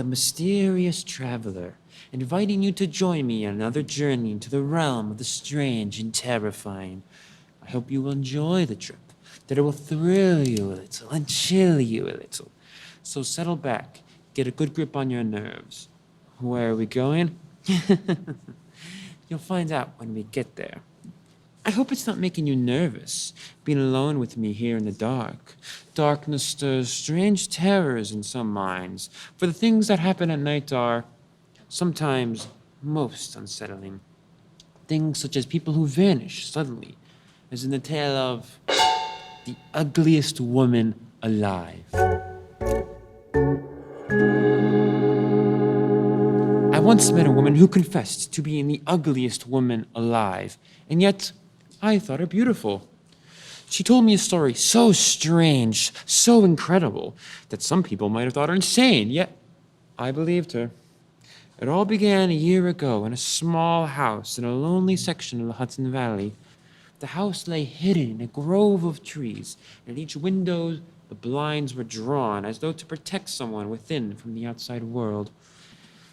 mysterious traveler, inviting you to join me on another journey into the realm of the strange and terrifying. I hope you will enjoy the trip, that it will thrill you a little and chill you a little. So settle back, get a good grip on your nerves. Where are we going? You'll find out when we get there. I hope it's not making you nervous, being alone with me here in the dark. Darkness stirs strange terrors in some minds, for the things that happen at night are sometimes most unsettling. Things such as people who vanish suddenly, as in the tale of the ugliest woman alive. I once met a woman who confessed to being the ugliest woman alive, and yet I thought her beautiful. She told me a story so strange, so incredible, that some people might have thought her insane, yet I believed her. It all began a year ago in a small house in a lonely section of the Hudson Valley. The house lay hidden in a grove of trees, and at each window the blinds were drawn as though to protect someone within from the outside world.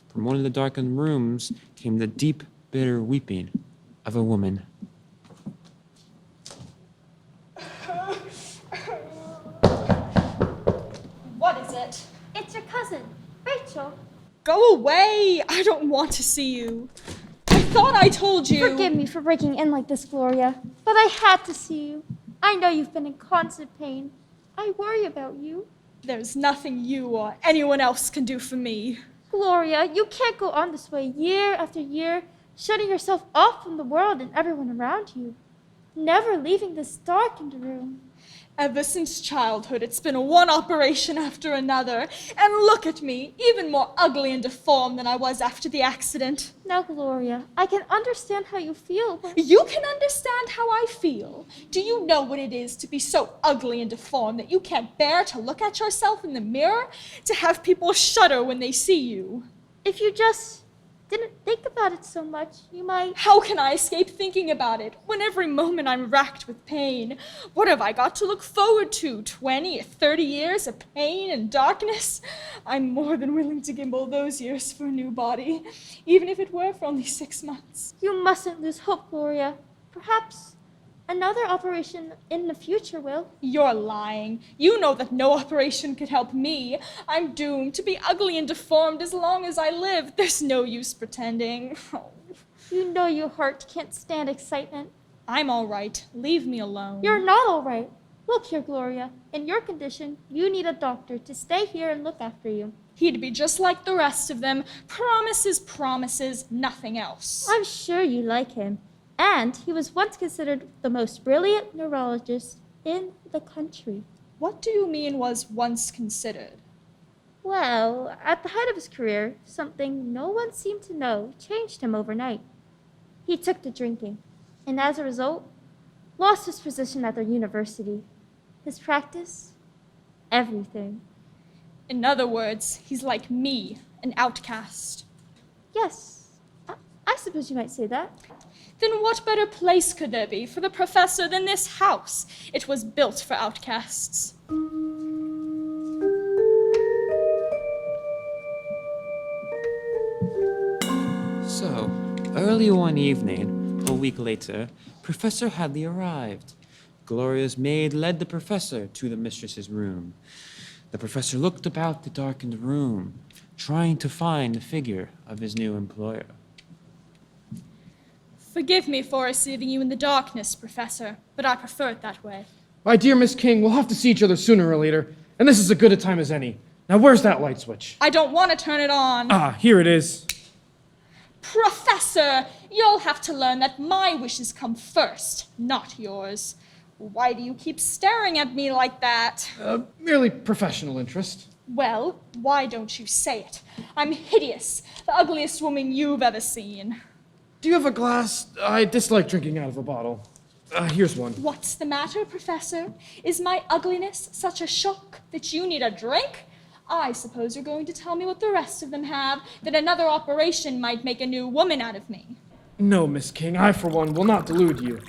From one of the darkened rooms came the deep, bitter weeping of a woman. What is it? It's your cousin, Rachel. Go away! I don't want to see you. I thought I told you. Forgive me for breaking in like this, Gloria, but I had to see you. I know you've been in constant pain. I worry about you. There's nothing you or anyone else can do for me. Gloria, you can't go on this way year after year, shutting yourself off from the world and everyone around you, never leaving this darkened room. Ever since childhood, it's been one operation after another. And look at me, even more ugly and deformed than I was after the accident. Now, Gloria, I can understand how you feel, but... You can understand how I feel. Do you know what it is to be so ugly and deformed that you can't bear to look at yourself in the mirror? To have people shudder when they see you? If you just didn't think about it so much, you might... How can I escape thinking about it when every moment I'm racked with pain? What have I got to look forward to? 20 or 30 years of pain and darkness? I'm more than willing to gamble those years for a new body, even if it were for only 6 months. You mustn't lose hope, Gloria. Perhaps another operation in the future will. You're lying. You know that no operation could help me. I'm doomed to be ugly and deformed as long as I live. There's no use pretending. You know your heart can't stand excitement. I'm all right. Leave me alone. You're not all right. Look here, Gloria. In your condition, you need a doctor to stay here and look after you. He'd be just like the rest of them. Promises, promises, nothing else. I'm sure you like him. And he was once considered the most brilliant neurologist in the country. What do you mean was once considered? Well, at the height of his career, something no one seemed to know changed him overnight. He took to drinking, and as a result, lost his position at the university. His practice, everything. In other words, he's like me, an outcast. Yes, I suppose you might say that. Then what better place could there be for the professor than this house? It was built for outcasts. So, early one evening, a week later, Professor Hadley arrived. Gloria's maid led the professor to the mistress's room. The professor looked about the darkened room, trying to find the figure of his new employer. Forgive me for receiving you in the darkness, Professor, but I prefer it that way. My dear Miss King, we'll have to see each other sooner or later, and this is as good a time as any. Now where's that light switch? I don't want to turn it on. Ah, here it is. Professor, you'll have to learn that my wishes come first, not yours. Why do you keep staring at me like that? Merely professional interest. Well, why don't you say it? I'm hideous, the ugliest woman you've ever seen. Do you have a glass? I dislike drinking out of a bottle. Here's one. What's the matter, Professor? Is my ugliness such a shock that you need a drink? I suppose you're going to tell me what the rest of them have, that another operation might make a new woman out of me. No, Miss King, I for one will not delude you.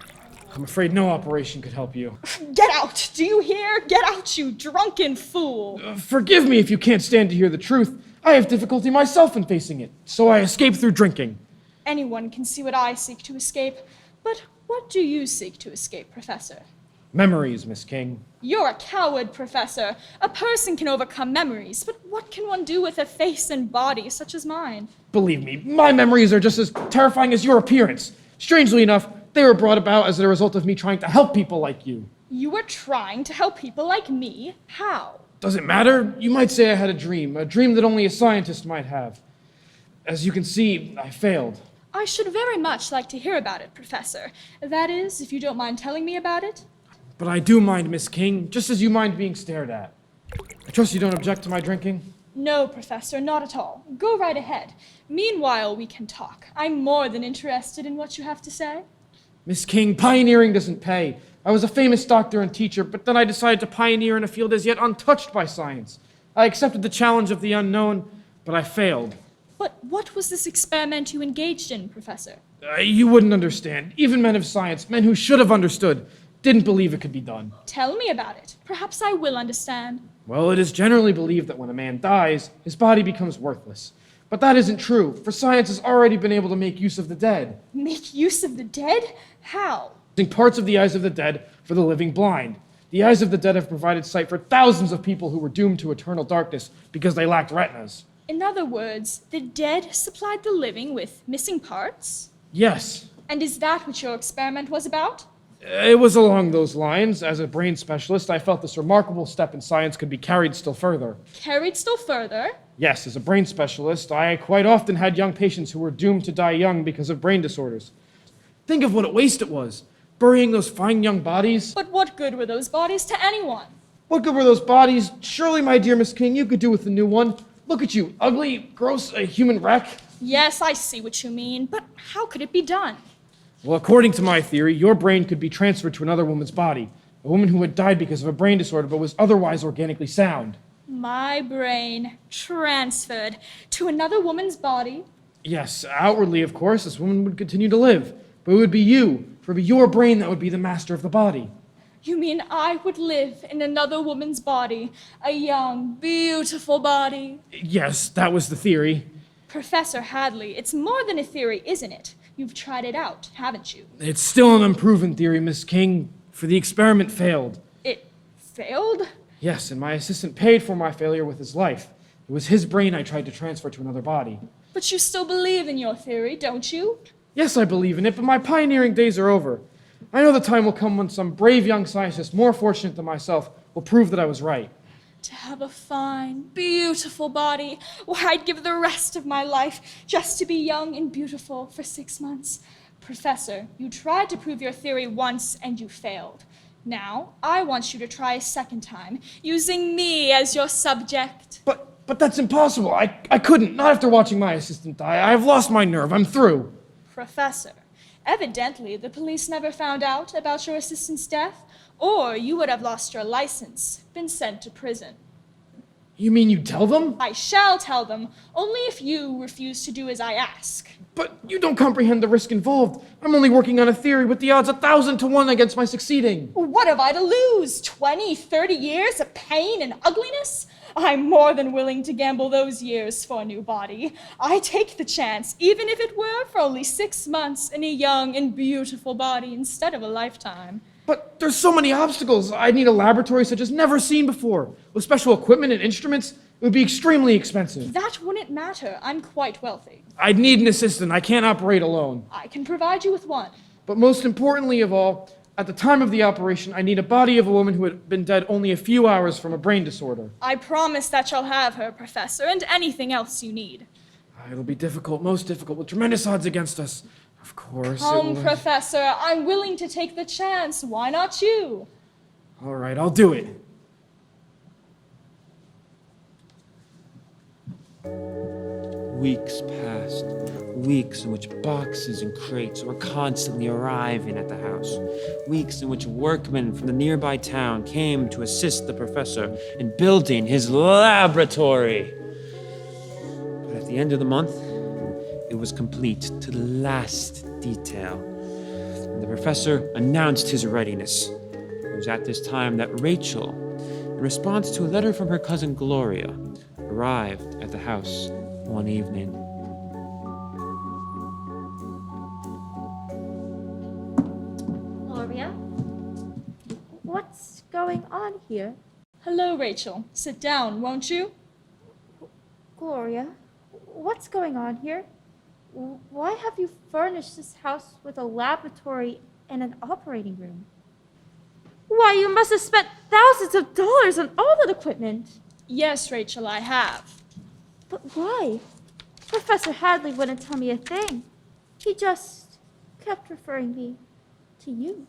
I'm afraid no operation could help you. Get out! out! Do you hear? Get out, you drunken fool! Forgive me if you can't stand to hear the truth. I have difficulty myself in facing it, so I escape through drinking. Anyone can see what I seek to escape, but what do you seek to escape, Professor? Memories, Miss King. You're a coward, Professor. A person can overcome memories, but what can one do with a face and body such as mine? Believe me, my memories are just as terrifying as your appearance. Strangely enough, they were brought about as a result of me trying to help people like you. You were trying to help people like me? How? Does it matter? You might say I had a dream that only a scientist might have. As you can see, I failed. I should very much like to hear about it, Professor. That is, if you don't mind telling me about it. But I do mind, Miss King, just as you mind being stared at. I trust you don't object to my drinking? No, Professor, not at all. Go right ahead. Meanwhile, we can talk. I'm more than interested in what you have to say. Miss King, pioneering doesn't pay. I was a famous doctor and teacher, but then I decided to pioneer in a field as yet untouched by science. I accepted the challenge of the unknown, but I failed. But what was this experiment you engaged in, Professor? You wouldn't understand. Even men of science, men who should have understood, didn't believe it could be done. Tell me about it. Perhaps I will understand. Well, it is generally believed that when a man dies, his body becomes worthless. But that isn't true, for science has already been able to make use of the dead. Make use of the dead? How? Using parts of the eyes of the dead for the living blind. The eyes of the dead have provided sight for thousands of people who were doomed to eternal darkness because they lacked retinas. In other words, the dead supplied the living with missing parts? Yes. And is that what your experiment was about? It was along those lines. As a brain specialist, I felt this remarkable step in science could be carried still further. Carried still further? Yes, as a brain specialist, I quite often had young patients who were doomed to die young because of brain disorders. Think of what a waste it was, burying those fine young bodies. But what good were those bodies to anyone? What good were those bodies? Surely, my dear Miss King, you could do with a new one. Look at you, ugly, gross, a human wreck. Yes, I see what you mean, but how could it be done? Well, according to my theory, your brain could be transferred to another woman's body. A woman who had died because of a brain disorder but was otherwise organically sound. My brain transferred to another woman's body? Yes, outwardly, of course, this woman would continue to live. But it would be you, for it would be your brain that would be the master of the body. You mean I would live in another woman's body? A young, beautiful body? Yes, that was the theory. Professor Hadley, it's more than a theory, isn't it? You've tried it out, haven't you? It's still an unproven theory, Miss King, for the experiment failed. It failed? Yes, and my assistant paid for my failure with his life. It was his brain I tried to transfer to another body. But you still believe in your theory, don't you? Yes, I believe in it, but my pioneering days are over. I know the time will come when some brave young scientist, more fortunate than myself, will prove that I was right. To have a fine, beautiful body, why, I'd give the rest of my life just to be young and beautiful for 6 months. Professor, you tried to prove your theory once and you failed. Now, I want you to try a second time, using me as your subject. But that's impossible. I couldn't, not after watching my assistant die. I've lost my nerve. I'm through. Professor, evidently the police never found out about your assistant's death, or you would have lost your license, been sent to prison. You mean you'd tell them? I shall tell them, only if you refuse to do as I ask. But you don't comprehend the risk involved. I'm only working on a theory with the odds 1,000 to 1 against my succeeding. What have I to lose? 20, 30 years of pain and ugliness? I'm more than willing to gamble those years for a new body. I take the chance, even if it were for only 6 months in a young and beautiful body instead of a lifetime. But there's so many obstacles. I need a laboratory such as never seen before. With special equipment and instruments, it would be extremely expensive. That wouldn't matter. I'm quite wealthy. I'd need an assistant. I can't operate alone. I can provide you with one. But most importantly of all, at the time of the operation, I need a body of a woman who had been dead only a few hours from a brain disorder. I promise that you'll have her, Professor, and anything else you need. It'll be difficult, most difficult, with tremendous odds against us. Of course it Come, will. Professor, I'm willing to take the chance. Why not you? All right, I'll do it. Weeks passed. Weeks in which boxes and crates were constantly arriving at the house. Weeks in which workmen from the nearby town came to assist the professor in building his laboratory. But at the end of the month, it was complete to the last detail. And the professor announced his readiness. It was at this time that Rachel, in response to a letter from her cousin Gloria, arrived at the house one evening. Gloria? What's going on here? Hello, Rachel. Sit down, won't you? Gloria, what's going on here? Why have you furnished this house with a laboratory and an operating room? Why, you must have spent thousands of dollars on all that equipment. Yes, Rachel, I have. But why? Professor Hadley wouldn't tell me a thing. He just kept referring me to you.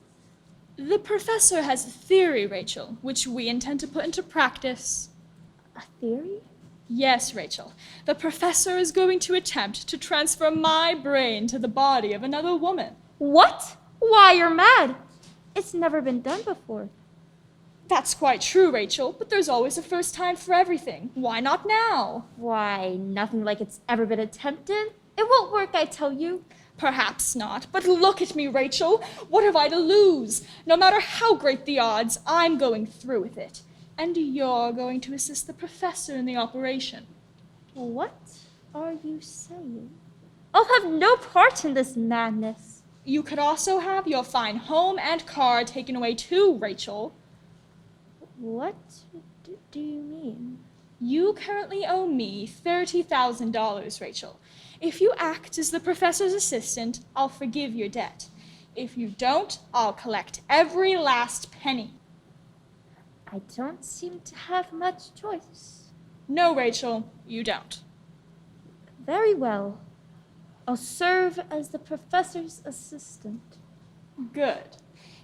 The professor has a theory, Rachel, which we intend to put into practice. A theory? Yes, Rachel. The professor is going to attempt to transfer my brain to the body of another woman. What? Why, you're mad. It's never been done before. That's quite true, Rachel, but there's always a first time for everything. Why not now? Why, nothing like it's ever been attempted. It won't work, I tell you. Perhaps not, but look at me, Rachel. What have I to lose? No matter how great the odds, I'm going through with it. And you're going to assist the professor in the operation. What are you saying? I'll have no part in this madness. You could also have your fine home and car taken away too, Rachel. What do you mean? You currently owe me $30,000, Rachel. If you act as the professor's assistant, I'll forgive your debt. If you don't, I'll collect every last penny. I don't seem to have much choice. No, Rachel, you don't. Very well. I'll serve as the professor's assistant. Good.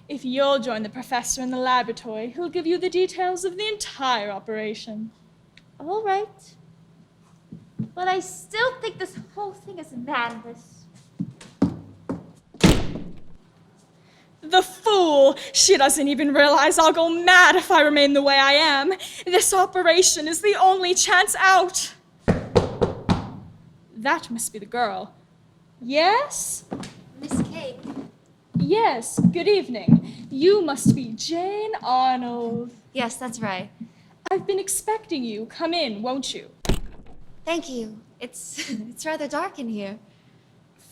If you'll join the professor in the laboratory, he'll give you the details of the entire operation. All right. But I still think this whole thing is madness. The fool! She doesn't even realize I'll go mad if I remain the way I am. This operation is the only chance out. That must be the girl. Yes? Miss Kate. Yes, good evening. You must be Jane Arnold. Yes, that's right. I've been expecting you. Come in, won't you? Thank you. It's rather dark in here.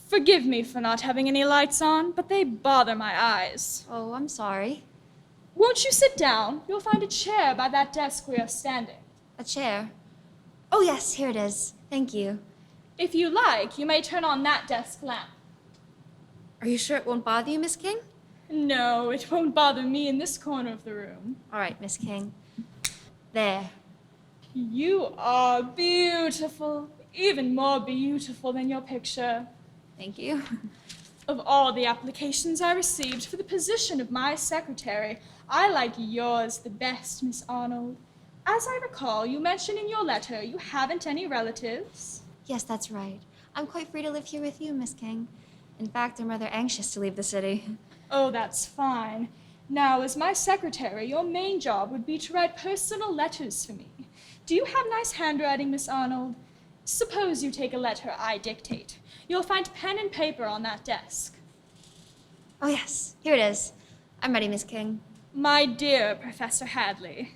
Forgive me for not having any lights on, but they bother my eyes. Oh, I'm sorry. Won't you sit down? You'll find a chair by that desk where you're standing. A chair. Oh, yes, here it is. Thank you. If you like, you may turn on that desk lamp. Are you sure it won't bother you, Miss King? No, it won't bother me in this corner of the room. All right, Miss King. There. You are beautiful, even more beautiful than your picture. Thank you. Of all the applications I received for the position of my secretary, I like yours the best, Miss Arnold. As I recall, you mentioned in your letter you haven't any relatives. Yes, that's right. I'm quite free to live here with you, Miss King. In fact, I'm rather anxious to leave the city. Oh, that's fine. Now, as my secretary, your main job would be to write personal letters for me. Do you have nice handwriting, Miss Arnold? Suppose you take a letter I dictate. You'll find pen and paper on that desk. Oh, yes, here it is. I'm ready, Miss King. My dear Professor Hadley,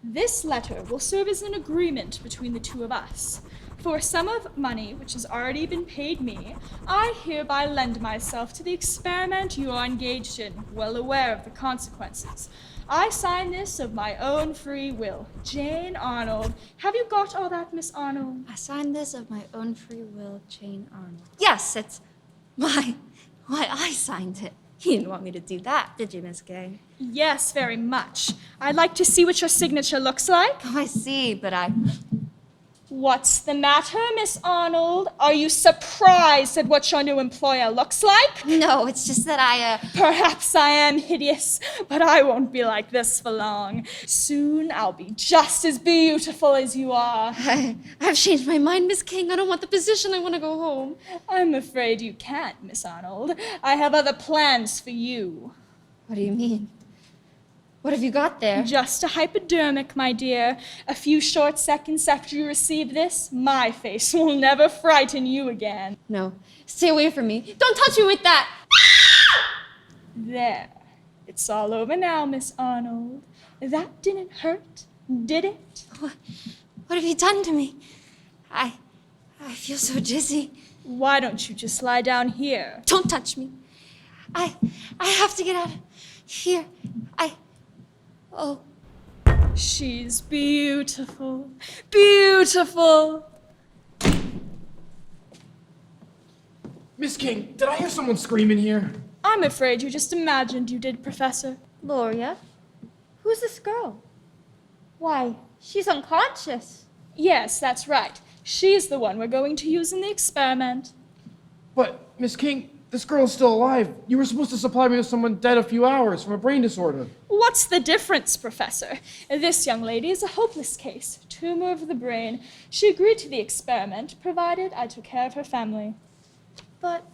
this letter will serve as an agreement between the two of us. For a sum of money which has already been paid me, I hereby lend myself to the experiment you are engaged in, well aware of the consequences. I sign this of my own free will. Jane Arnold. Have you got all that, Miss Arnold? I signed this of my own free will, Jane Arnold. Yes, it's... Why, I signed it. You didn't want me to do that, did you, Miss King? Yes, very much. I'd like to see what your signature looks like. Oh, I see, but What's the matter, Miss Arnold? Are you surprised at what your new employer looks like? No, it's just that Perhaps I am hideous, but I won't be like this for long. Soon I'll be just as beautiful as you are. I've changed my mind, Miss King. I don't want the position. I want to go home. I'm afraid you can't, Miss Arnold. I have other plans for you. What do you mean? What have you got there? Just a hypodermic, my dear. A few short seconds after you receive this, my face will never frighten you again. No, stay away from me. Don't touch me with that! There. It's all over now, Miss Arnold. That didn't hurt, did it? What have you done to me? I feel so dizzy. Why don't you just lie down here? Don't touch me. I have to get out of here. Oh, She's beautiful, beautiful. Miss King, did I hear someone screaming here? I'm afraid you just imagined you did, Professor. Gloria, who's this girl? Why, she's unconscious. Yes, that's right. She's the one we're going to use in the experiment. But, Miss King, this girl's still alive. You were supposed to supply me with someone dead a few hours from a brain disorder. What's the difference, Professor? This young lady is a hopeless case, tumor of the brain. She agreed to the experiment, provided I took care of her family. But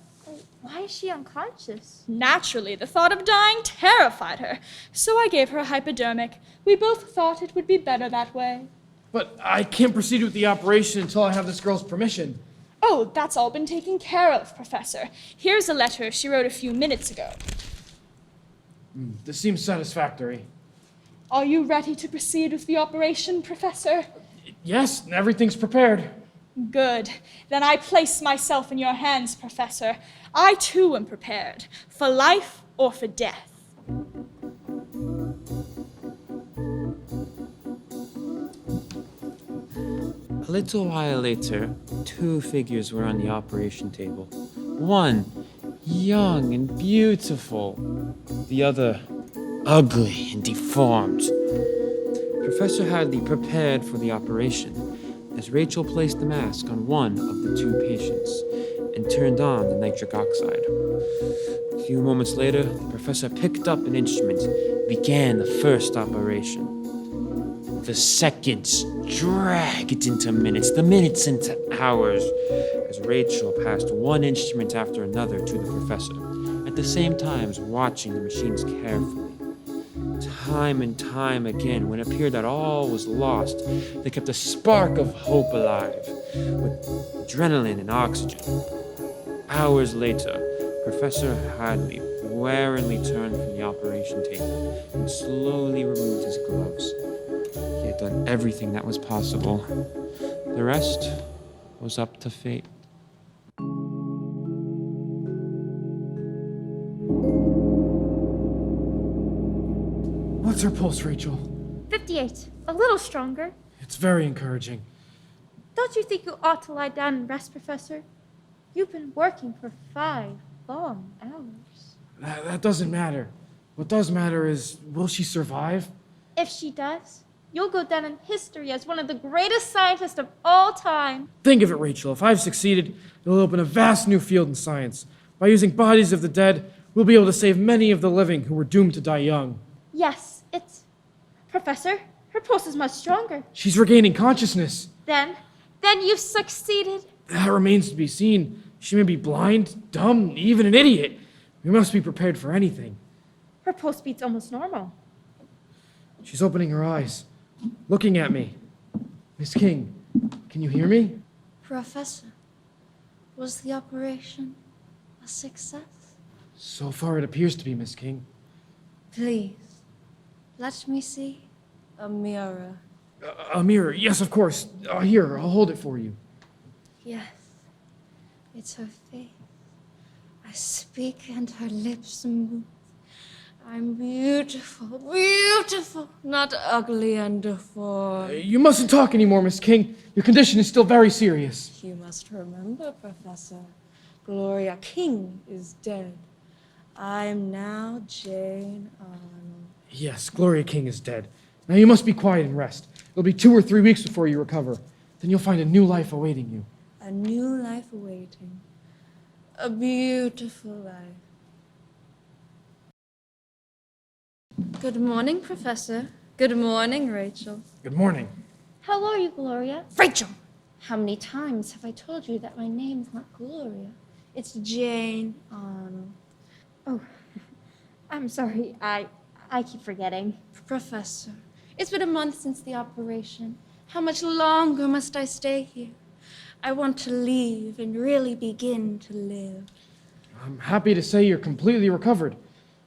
why is she unconscious? Naturally, the thought of dying terrified her, so I gave her a hypodermic. We both thought it would be better that way. But I can't proceed with the operation until I have this girl's permission. Oh, that's all been taken care of, Professor. Here's a letter she wrote a few minutes ago. This seems satisfactory. Are you ready to proceed with the operation, Professor? Yes, everything's prepared. Good. Then I place myself in your hands, Professor. I too am prepared, for life or for death. A little while later, two figures were on the operation table. One, young and beautiful. The other, ugly and deformed. Professor Hadley prepared for the operation as Rachel placed the mask on one of the two patients and turned on the nitric oxide. A few moments later, the professor picked up an instrument and began the first operation. The seconds dragged into minutes, the minutes into hours, as Rachel passed one instrument after another to the professor, at the same time watching the machines carefully. Time and time again, when it appeared that all was lost, they kept a spark of hope alive, with adrenaline and oxygen. Hours later, Professor Hadley warily turned from the operation table and slowly removed his gloves. He had done everything that was possible. The rest was up to fate. What's her pulse, Rachel? 58, a little stronger. It's very encouraging. Don't you think you ought to lie down and rest, Professor? You've been working for 5 long hours. That doesn't matter. What does matter is, will she survive? If she does, you'll go down in history as one of the greatest scientists of all time. Think of it, Rachel. If I've succeeded, it'll open a vast new field in science. By using bodies of the dead, we'll be able to save many of the living who were doomed to die young. Yes, it's... Professor, her pulse is much stronger. She's regaining consciousness. Then you've succeeded. That remains to be seen. She may be blind, dumb, even an idiot. We must be prepared for anything. Her pulse beats almost normal. She's opening her eyes, looking at me. Miss King, can you hear me? Professor, was the operation a success? So far it appears to be, Miss King. Please, let me see a mirror. A mirror, yes, of course. Here, I'll hold it for you. Yes, it's her face. I speak and her lips move. I'm beautiful, beautiful, not ugly and deformed. You mustn't talk anymore, Miss King. Your condition is still very serious. You must remember, Professor, Gloria King is dead. I'm now Jane Arnold. Yes, Gloria King is dead. Now you must be quiet and rest. It'll be 2 or 3 weeks before you recover. Then you'll find a new life awaiting you. A new life awaiting. A beautiful life. Good morning, Professor. Good morning, Rachel. Good morning. How are you, Gloria? Rachel! How many times have I told you that my name's not Gloria? It's Jane Arnold. Oh, I'm sorry. I keep forgetting. Professor, it's been a month since the operation. How much longer must I stay here? I want to leave and really begin to live. I'm happy to say you're completely recovered.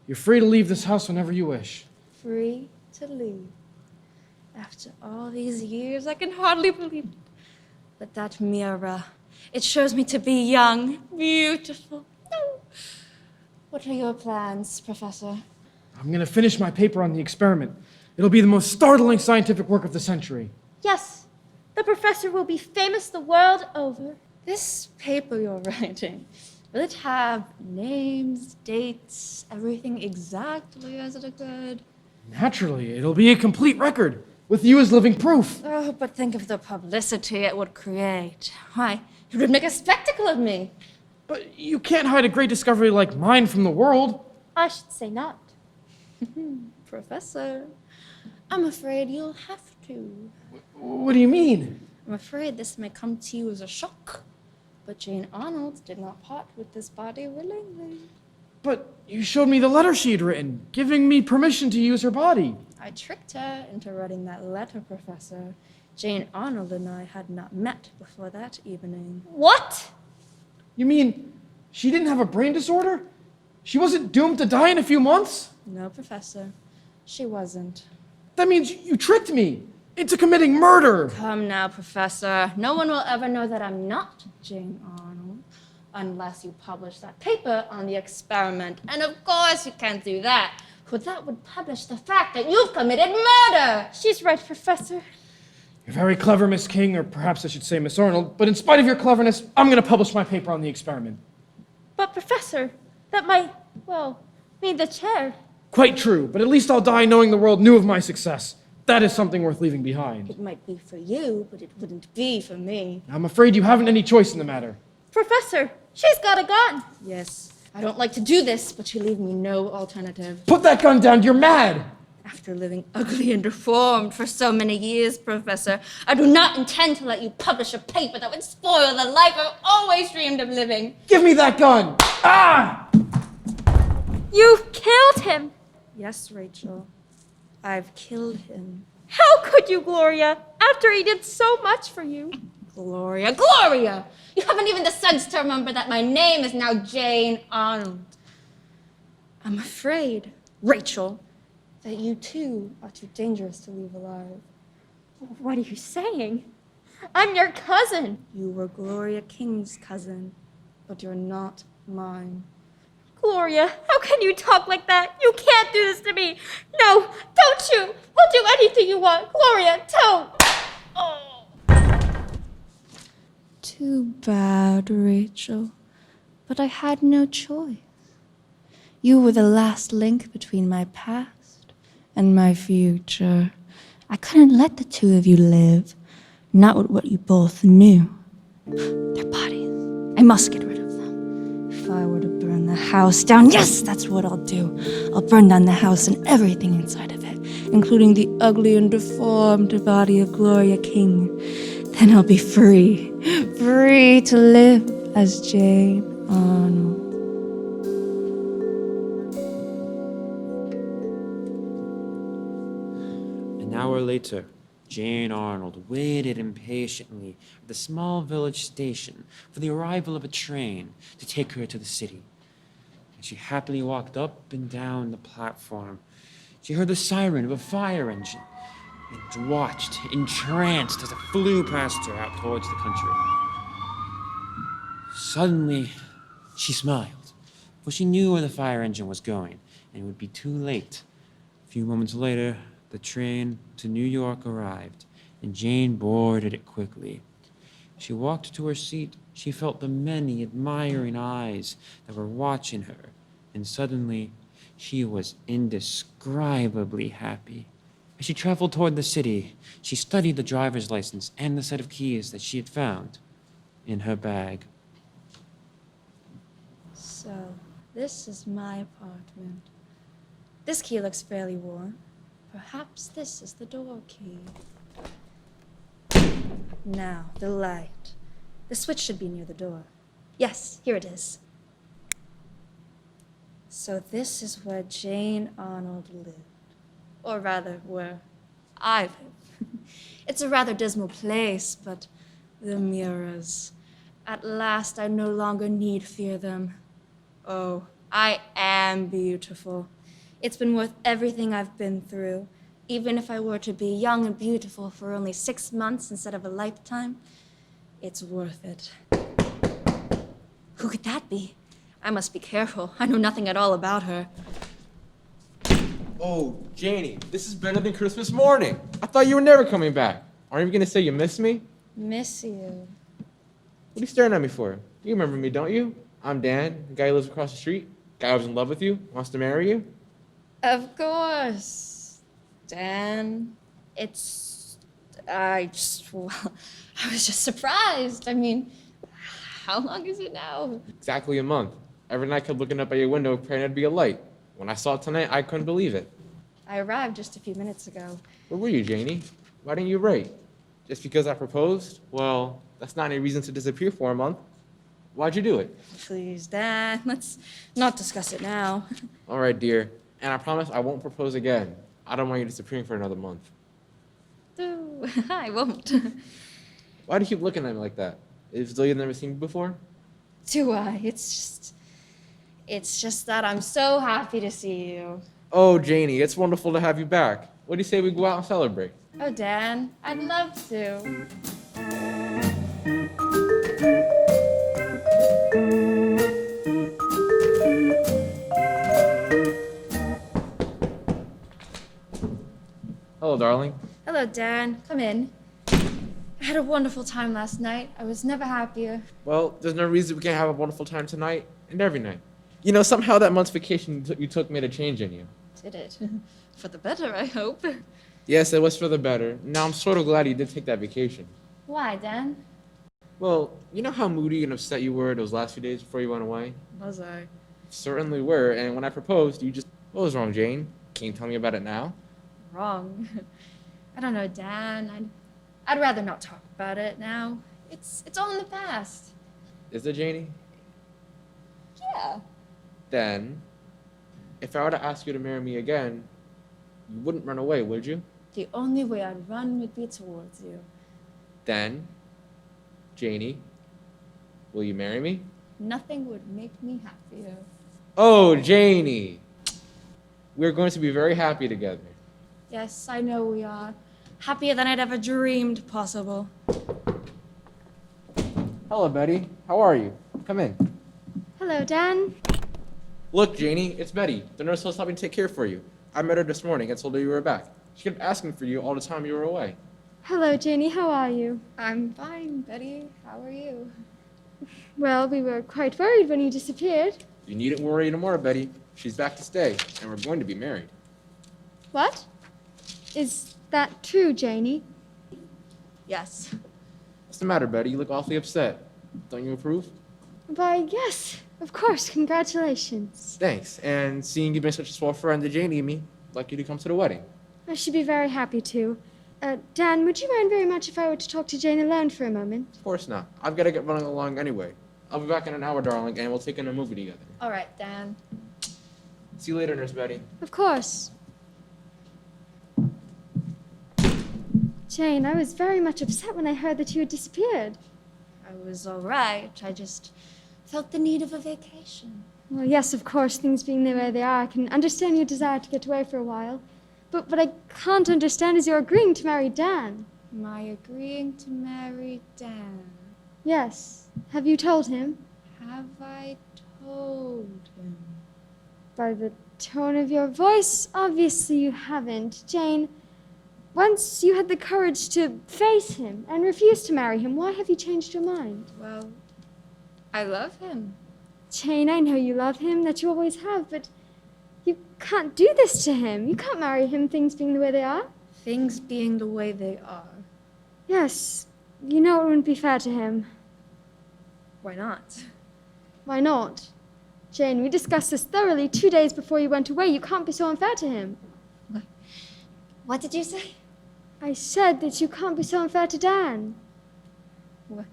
You're free to leave this house whenever you wish. Free to leave. After all these years, I can hardly believe it. But that mirror, it shows me to be young, beautiful. What are your plans, Professor? I'm going to finish my paper on the experiment. It'll be the most startling scientific work of the century. Yes, the professor will be famous the world over. This paper you're writing, will it have names, dates, everything exactly as it occurred? Naturally, it'll be a complete record, with you as living proof. Oh, but think of the publicity it would create. Why, it would make a spectacle of me. But you can't hide a great discovery like mine from the world. I should say not. Professor, I'm afraid you'll have to. What do you mean? I'm afraid this may come to you as a shock. But Jane Arnold did not part with this body willingly. But you showed me the letter she had written, giving me permission to use her body. I tricked her into writing that letter, Professor. Jane Arnold and I had not met before that evening. What? You mean she didn't have a brain disorder? She wasn't doomed to die in a few months? No, Professor. She wasn't. That means you tricked me into committing murder. Come now, Professor. No one will ever know that I'm not Jane Arnold unless you publish that paper on the experiment. And of course you can't do that, for that would publish the fact that you've committed murder. She's right, Professor. You're very clever, Miss King, or perhaps I should say Miss Arnold, but in spite of your cleverness, I'm going to publish my paper on the experiment. But, Professor, that might, well, mean the chair. Quite true, but at least I'll die knowing the world knew of my success. That is something worth leaving behind. It might be for you, but it wouldn't be for me. I'm afraid you haven't any choice in the matter. Professor, she's got a gun. Yes, I don't like to do this, but you leave me no alternative. Put that gun down, you're mad! After living ugly and deformed for so many years, Professor, I do not intend to let you publish a paper that would spoil the life I've always dreamed of living. Give me that gun! Ah! You've killed him. Yes, Rachel, I've killed him. How could you, Gloria, after he did so much for you? Gloria, Gloria! You haven't even the sense to remember that my name is now Jane Arnold. I'm afraid, Rachel, that you too are too dangerous to leave alive. What are you saying? I'm your cousin. You were Gloria King's cousin, but you're not mine. Gloria, how can you talk like that? You can't do this to me. No, don't shoot. We'll do anything you want. Gloria, don't. Oh. Too bad, Rachel. But I had no choice. You were the last link between my past and my future. I couldn't let the two of you live, not with what you both knew. Their bodies. I must get rid of them. If I were to burn the house down, yes, that's what I'll do. I'll burn down the house and everything inside of it, including the ugly and deformed body of Gloria King. Then I'll be free, free to live as Jane Arnold. An hour later, Jane Arnold waited impatiently at the small village station for the arrival of a train to take her to the city. As she happily walked up and down the platform, she heard the siren of a fire engine and watched, entranced, as it flew past her out towards the country. Suddenly, she smiled, for she knew where the fire engine was going, and it would be too late. A few moments later, the train to New York arrived, and Jane boarded it quickly. She walked to her seat. She felt the many admiring eyes that were watching her, and suddenly she was indescribably happy. As she traveled toward the city, she studied the driver's license and the set of keys that she had found in her bag. So, this is my apartment. This key looks fairly worn. Perhaps this is the door key. Now, the light. The switch should be near the door. Yes, here it is. So this is where Jane Arnold lived. Or rather, where I live. It's a rather dismal place, but the mirrors. At last, I no longer need fear them. Oh, I am beautiful. It's been worth everything I've been through. Even if I were to be young and beautiful for only 6 months instead of a lifetime, it's worth it. Who could that be? I must be careful. I know nothing at all about her. Oh, Janie, this is better than Christmas morning. I thought you were never coming back. Aren't you gonna say you miss me? Miss you. What are you staring at me for? You remember me, don't you? I'm Dan, the guy who lives across the street. Guy who's in love with you, wants to marry you. Of course. Dan, I was just surprised. I mean, how long is it now? Exactly a month. Every night I kept looking up at your window, praying it'd be a light. When I saw it tonight, I couldn't believe it. I arrived just a few minutes ago. Where were you, Janie? Why didn't you write? Just because I proposed? Well, that's not any reason to disappear for a month. Why'd you do it? Please, Dan, let's not discuss it now. All right, dear. And I promise I won't propose again. I don't want you disappearing for another month. No, I won't. Why do you keep looking at me like that? Is though you've never seen me before? Do I? It's just that I'm so happy to see you. Oh, Janie, it's wonderful to have you back. What do you say we go out and celebrate? Oh, Dan, I'd love to. Hello, darling. Hello, Dan. Come in. I had a wonderful time last night. I was never happier. Well, there's no reason we can't have a wonderful time tonight and every night. You know, somehow that month's vacation you took made a change in you. Did it? For the better, I hope. Yes, it was for the better. Now I'm sort of glad you did take that vacation. Why, Dan? Well, you know how moody and upset you were those last few days before you went away? Was I? Certainly were, and when I proposed, you just... What was wrong, Jane? Can you tell me about it now? Wrong. I don't know, Dan. I'd rather not talk about it now. It's all in the past. Is it, Janie? Yeah. Then, if I were to ask you to marry me again, you wouldn't run away, would you? The only way I'd run would be towards you. Then, Janie, will you marry me? Nothing would make me happier. Oh, Janie! We're going to be very happy together. Yes, I know we are. Happier than I'd ever dreamed possible. Hello, Betty. How are you? Come in. Hello, Dan. Look, Janie, it's Betty. The nurse was helping take care for you. I met her this morning and told her you were back. She kept asking for you all the time you were away. Hello, Janie. How are you? I'm fine, Betty. How are you? Well, we were quite worried when you disappeared. You needn't worry anymore, Betty. She's back to stay, and we're going to be married. What? Is that true, Janie? Yes. What's the matter, Betty? You look awfully upset. Don't you approve? Why, yes. Of course. Congratulations. Thanks. And seeing you've been such a swell friend to Janie and me, I'd like you to come to the wedding. I should be very happy to. Dan, would you mind very much if I were to talk to Jane alone for a moment? Of course not. I've got to get running along anyway. I'll be back in an hour, darling, and we'll take in a movie together. All right, Dan. See you later, Nurse Betty. Of course. Jane, I was very much upset when I heard that you had disappeared. I was all right. I just felt the need of a vacation. Well, yes, of course, things being the way they are, I can understand your desire to get away for a while. But what I can't understand is you're agreeing to marry Dan. Am I agreeing to marry Dan? Yes. Have you told him? Have I told him? By the tone of your voice, obviously you haven't. Jane, once you had the courage to face him and refuse to marry him, why have you changed your mind? Well, I love him. Jane, I know you love him, that you always have, but you can't do this to him. You can't marry him, things being the way they are. Things being the way they are. Yes, you know it wouldn't be fair to him. Why not? Why not? Jane, we discussed this thoroughly 2 days before you went away. You can't be so unfair to him. What did you say? I said that you can't be so unfair to Dan. What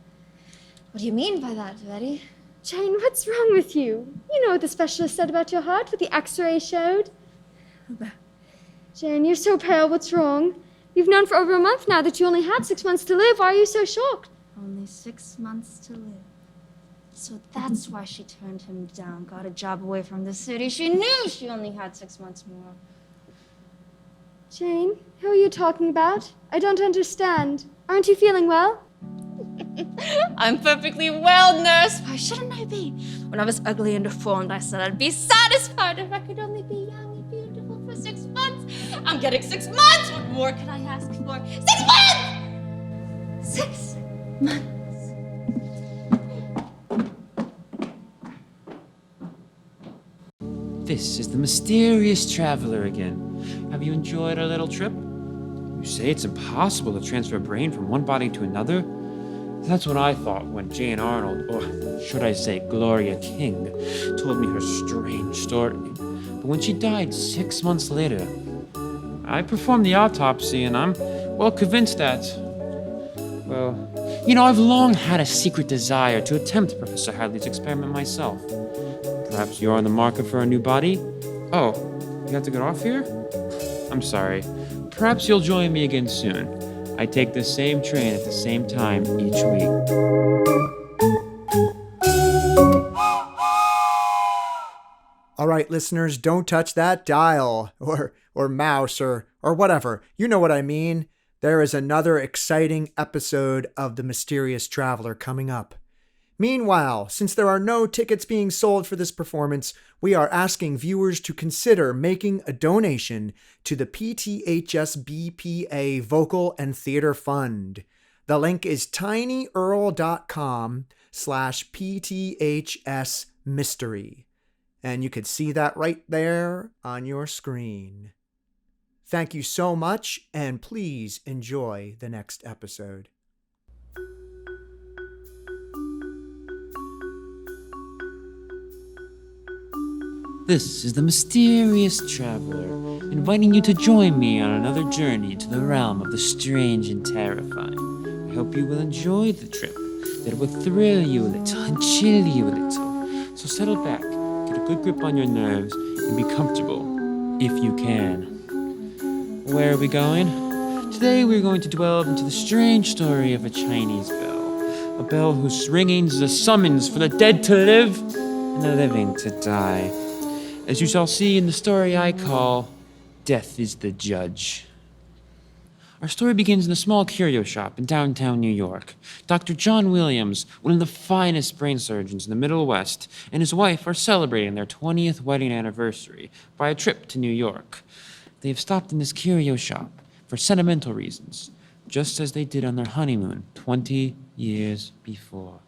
do you mean by that, Betty? Jane, what's wrong with you? You know what the specialist said about your heart, what the x-ray showed. Jane, you're so pale. What's wrong? You've known for over a month now that you only had 6 months to live. Why are you so shocked? Only 6 months to live. So that's why she turned him down, got a job away from the city. She knew she only had 6 months more. Jane, who are you talking about? I don't understand. Aren't you feeling well? I'm perfectly well, nurse. Why shouldn't I be? When I was ugly and deformed, I said I'd be satisfied if I could only be young and beautiful for 6 months. I'm getting 6 months. What more could I ask for? 6 months! 6 months. This is the mysterious traveler again. Have you enjoyed our little trip? You say it's impossible to transfer a brain from one body to another? That's what I thought when Jane Arnold, or should I say Gloria King, told me her strange story. But when she died 6 months later, I performed the autopsy and I'm well convinced that, well, I've long had a secret desire to attempt Professor Hadley's experiment myself. Perhaps you're on the market for a new body? Oh, you have to get off here? I'm sorry. Perhaps you'll join me again soon. I take the same train at the same time each week. All right, listeners, don't touch that dial or mouse or whatever. You know what I mean. There is another exciting episode of The Mysterious Traveler coming up. Meanwhile, since there are no tickets being sold for this performance, we are asking viewers to consider making a donation to the PTHSBPA Vocal and Theater Fund. The link is tinyurl.com/PTHS Mystery. And you can see that right there on your screen. Thank you so much, and please enjoy the next episode. This is the Mysterious Traveler, inviting you to join me on another journey to the realm of the strange and terrifying. I hope you will enjoy the trip, that it will thrill you a little and chill you a little. So settle back, get a good grip on your nerves, and be comfortable, if you can. Where are we going? Today we're going to delve into the strange story of a Chinese bell. A bell whose ringing is a summons for the dead to live and the living to die. As you shall see in the story I call Death is the Judge. Our story begins in a small curio shop in downtown New York. Dr. John Williams, one of the finest brain surgeons in the Middle West, and his wife are celebrating their 20th wedding anniversary by a trip to New York. They have stopped in this curio shop for sentimental reasons, just as they did on their honeymoon 20 years before.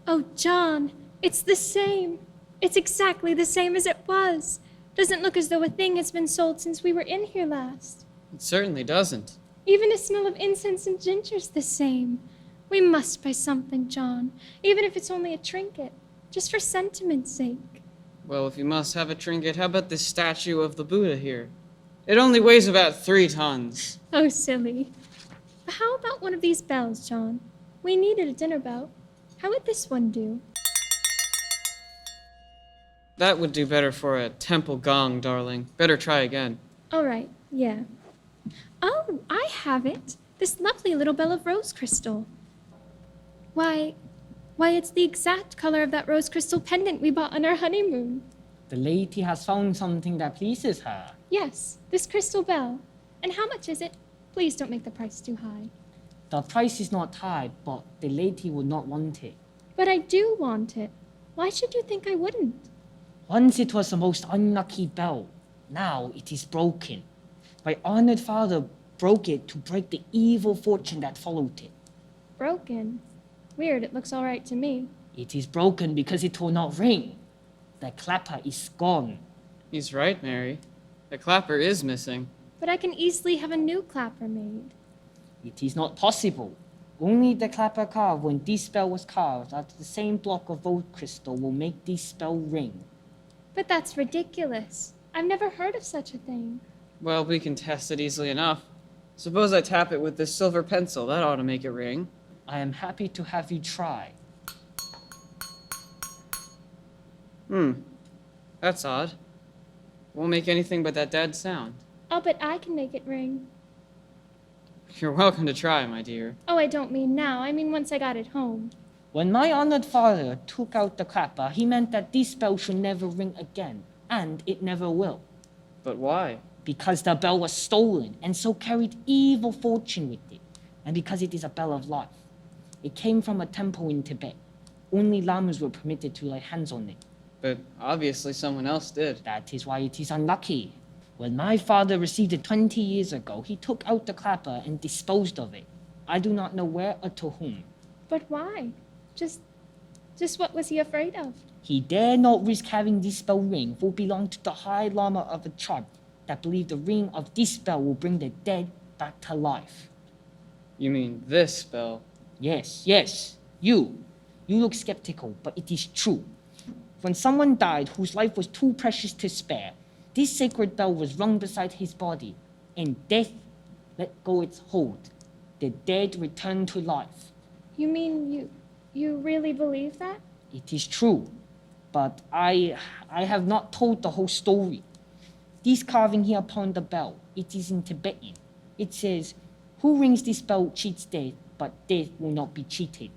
Oh, John, it's the same. It's exactly the same as it was. Doesn't look as though a thing has been sold since we were in here last. It certainly doesn't. Even the smell of incense and ginger's the same. We must buy something, John, even if it's only a trinket, just for sentiment's sake. Well, if you must have a trinket, how about this statue of the Buddha here? It only weighs about 3 tons. Oh, silly. But how about one of these bells, John? We needed a dinner bell. How would this one do? That would do better for a temple gong, darling. Better try again. All right, yeah. Oh, I have it. This lovely little bell of rose crystal. Why, it's the exact color of that rose crystal pendant we bought on our honeymoon. The lady has found something that pleases her. Yes, this crystal bell. And how much is it? Please don't make the price too high. The price is not high, but the lady would not want it. But I do want it. Why should you think I wouldn't? Once it was the most unlucky bell. Now it is broken. My honored father broke it to break the evil fortune that followed it. Broken. Weird, it looks all right to me. It is broken because it will not ring. The clapper is gone. He's right, Mary. The clapper is missing. But I can easily have a new clapper made. It is not possible. Only the clapper carved when this spell was carved out of the same block of rose crystal will make this spell ring. But that's ridiculous. I've never heard of such a thing. Well, we can test it easily enough. Suppose I tap it with this silver pencil. That ought to make it ring. I am happy to have you try. That's odd. Won't make anything but that dead sound. I'll bet I can make it ring. You're welcome to try, my dear. Oh, I don't mean now. I mean once I got it home. When my honored father took out the clapper, he meant that this bell should never ring again, and it never will. But why? Because the bell was stolen, and so carried evil fortune with it, and because it is a bell of life. It came from a temple in Tibet. Only lamas were permitted to lay hands on it. But obviously someone else did. That is why it is unlucky. When my father received it 20 years ago, he took out the clapper and disposed of it. I do not know where or to whom. But why? Just what was he afraid of? He dare not risk having this bell ring, for it belonged to the High Lama of a tribe that believed the ring of this bell will bring the dead back to life. You mean this bell? Yes, you. You look skeptical, but it is true. When someone died whose life was too precious to spare, this sacred bell was rung beside his body, and death let go its hold. The dead returned to life. You mean you really believe that? It is true, but I have not told the whole story. This carving here upon the bell, it is in Tibetan. It says, "Who rings this bell cheats death, but death will not be cheated."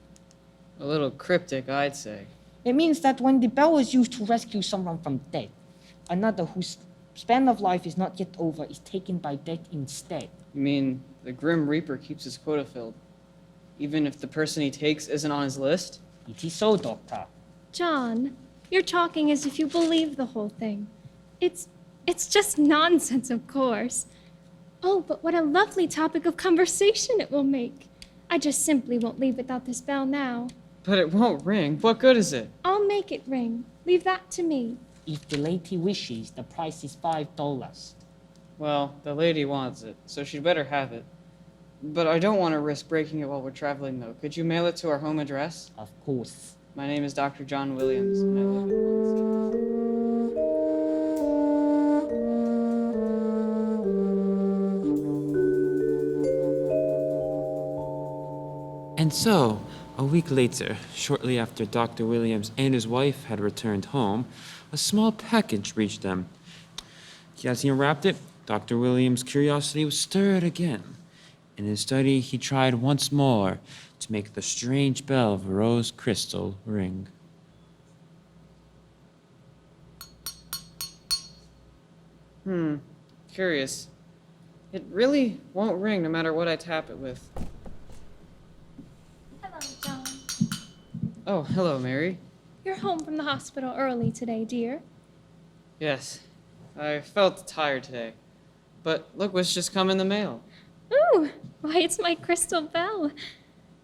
A little cryptic, I'd say. It means that when the bell is used to rescue someone from death, another whose span of life is not yet over is taken by death instead. You mean the Grim Reaper keeps his quota filled, even if the person he takes isn't on his list? It is so, Doctor. John, you're talking as if you believe the whole thing. It's just nonsense, of course. Oh, but what a lovely topic of conversation it will make. I just simply won't leave without this bell now. But it won't ring. What good is it? I'll make it ring. Leave that to me. If the lady wishes, the price is $5. Well, the lady wants it, so she'd better have it. But I don't want to risk breaking it while we're traveling, though. Could you mail it to our home address? Of course. My name is Dr. John Williams, and I live in Muncie. And so, a week later, shortly after Dr. Williams and his wife had returned home, a small package reached them. As he unwrapped it, Dr. Williams' curiosity was stirred again. In his study, he tried once more to make the strange bell of rose crystal ring. Curious. It really won't ring no matter what I tap it with. Hello, John. Oh, hello, Mary. You're home from the hospital early today, dear. Yes, I felt tired today. But look what's just come in the mail. Ooh, why, it's my crystal bell.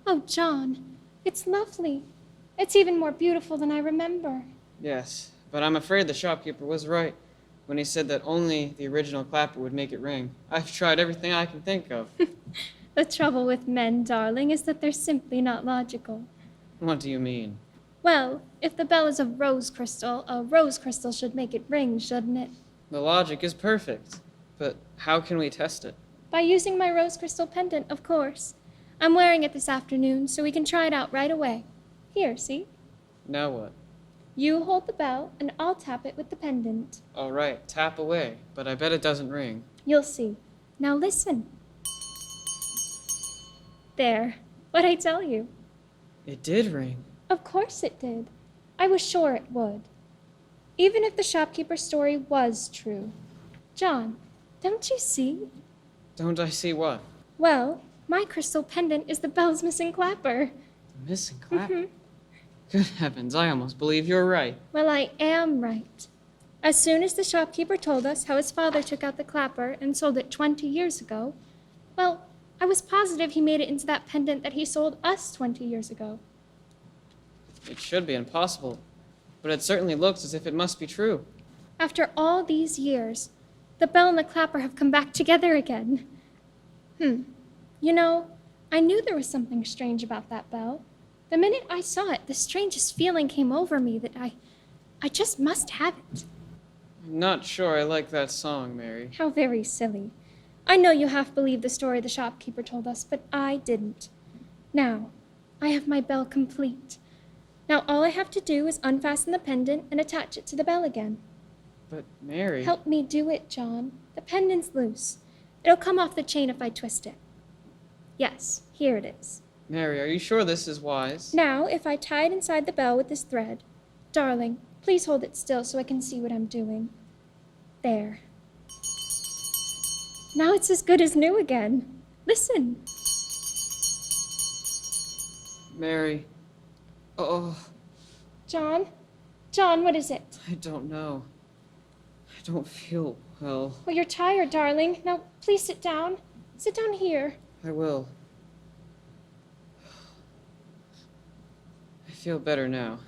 Oh, John, it's lovely. It's even more beautiful than I remember. Yes, but I'm afraid the shopkeeper was right when he said that only the original clapper would make it ring. I've tried everything I can think of. The trouble with men, darling, is that they're simply not logical. What do you mean? Well, if the bell is of rose crystal, a rose crystal should make it ring, shouldn't it? The logic is perfect. But how can we test it? By using my rose crystal pendant, of course. I'm wearing it this afternoon, so we can try it out right away. Here, see? Now what? You hold the bell, and I'll tap it with the pendant. All right, tap away, but I bet it doesn't ring. You'll see. Now listen. There. What'd I tell you? It did ring. Of course it did. I was sure it would. Even if the shopkeeper's story was true. John, don't you see? Don't I see what? Well, my crystal pendant is the bell's missing clapper. The missing clapper? Good heavens, I almost believe you're right. Well, I am right. As soon as the shopkeeper told us how his father took out the clapper and sold it 20 years ago, well, I was positive he made it into that pendant that he sold us 20 years ago. It should be impossible, but it certainly looks as if it must be true. After all these years, the bell and the clapper have come back together again. You know, I knew there was something strange about that bell. The minute I saw it, the strangest feeling came over me that I just must have it. I'm not sure I like that song, Mary. How very silly. I know you half believed the story the shopkeeper told us, but I didn't. Now, I have my bell complete. Now all I have to do is unfasten the pendant and attach it to the bell again. But Mary... Help me do it, John. The pendant's loose. It'll come off the chain if I twist it. Yes, here it is. Mary, are you sure this is wise? Now, if I tie it inside the bell with this thread, darling, please hold it still so I can see what I'm doing. There. Now it's as good as new again. Listen. Mary. Oh, John? John, what is it? I don't know. I don't feel well. Well, you're tired, darling. Now, please sit down. Sit down here. I will. I feel better now.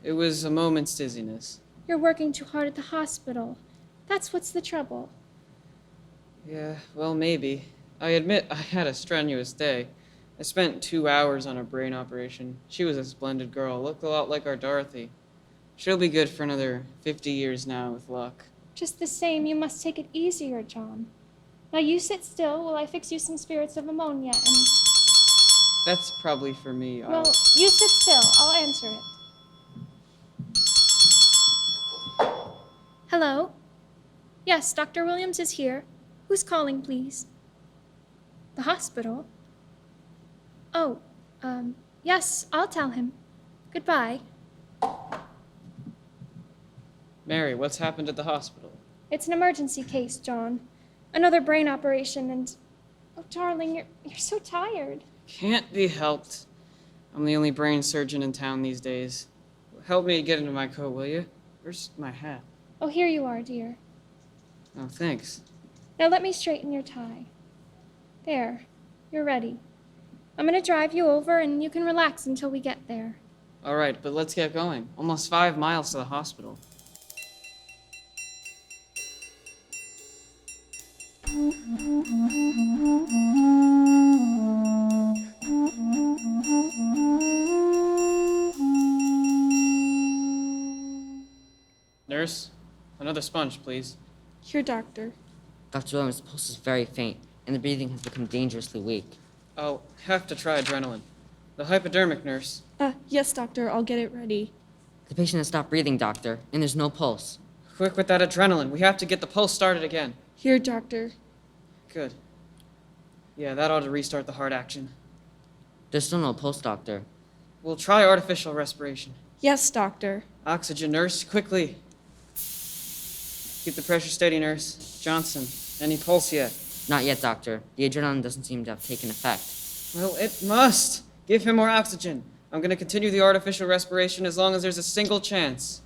It was a moment's dizziness. You're working too hard at the hospital. That's what's the trouble. Yeah, well, maybe. I admit I had a strenuous day. I spent 2 hours on a brain operation. She was a splendid girl, looked a lot like our Dorothy. She'll be good for another 50 years now with luck. Just the same, you must take it easier, John. Now you sit still while I fix you some spirits of ammonia and... That's probably for me. Well, you sit still. I'll answer it. Hello? Yes, Dr. Williams is here. Who's calling, please? The hospital? Oh, yes, I'll tell him. Goodbye. Mary, what's happened at the hospital? It's an emergency case, John. Another brain operation and... Oh, darling, you're so tired. Can't be helped. I'm the only brain surgeon in town these days. Help me get into my coat, will you? Where's my hat? Oh, here you are, dear. Oh, thanks. Now let me straighten your tie. There, you're ready. I'm gonna drive you over and you can relax until we get there. All right, but let's get going. Almost 5 miles to the hospital. Nurse, another sponge, please. Here, doctor. Dr. Williams' pulse is very faint, and the breathing has become dangerously weak. I'll have to try adrenaline. The hypodermic, nurse. Yes, doctor, I'll get it ready. The patient has stopped breathing, doctor, and there's no pulse. Quick with that adrenaline. We have to get the pulse started again. Here, doctor. Good. Yeah, that ought to restart the heart action. There's still no pulse, doctor. We'll try artificial respiration. Yes, doctor. Oxygen, nurse, quickly. Keep the pressure steady, nurse. Johnson, any pulse yet? Not yet, doctor. The adrenaline doesn't seem to have taken effect. Well, it must. Give him more oxygen. I'm going to continue the artificial respiration as long as there's a single chance.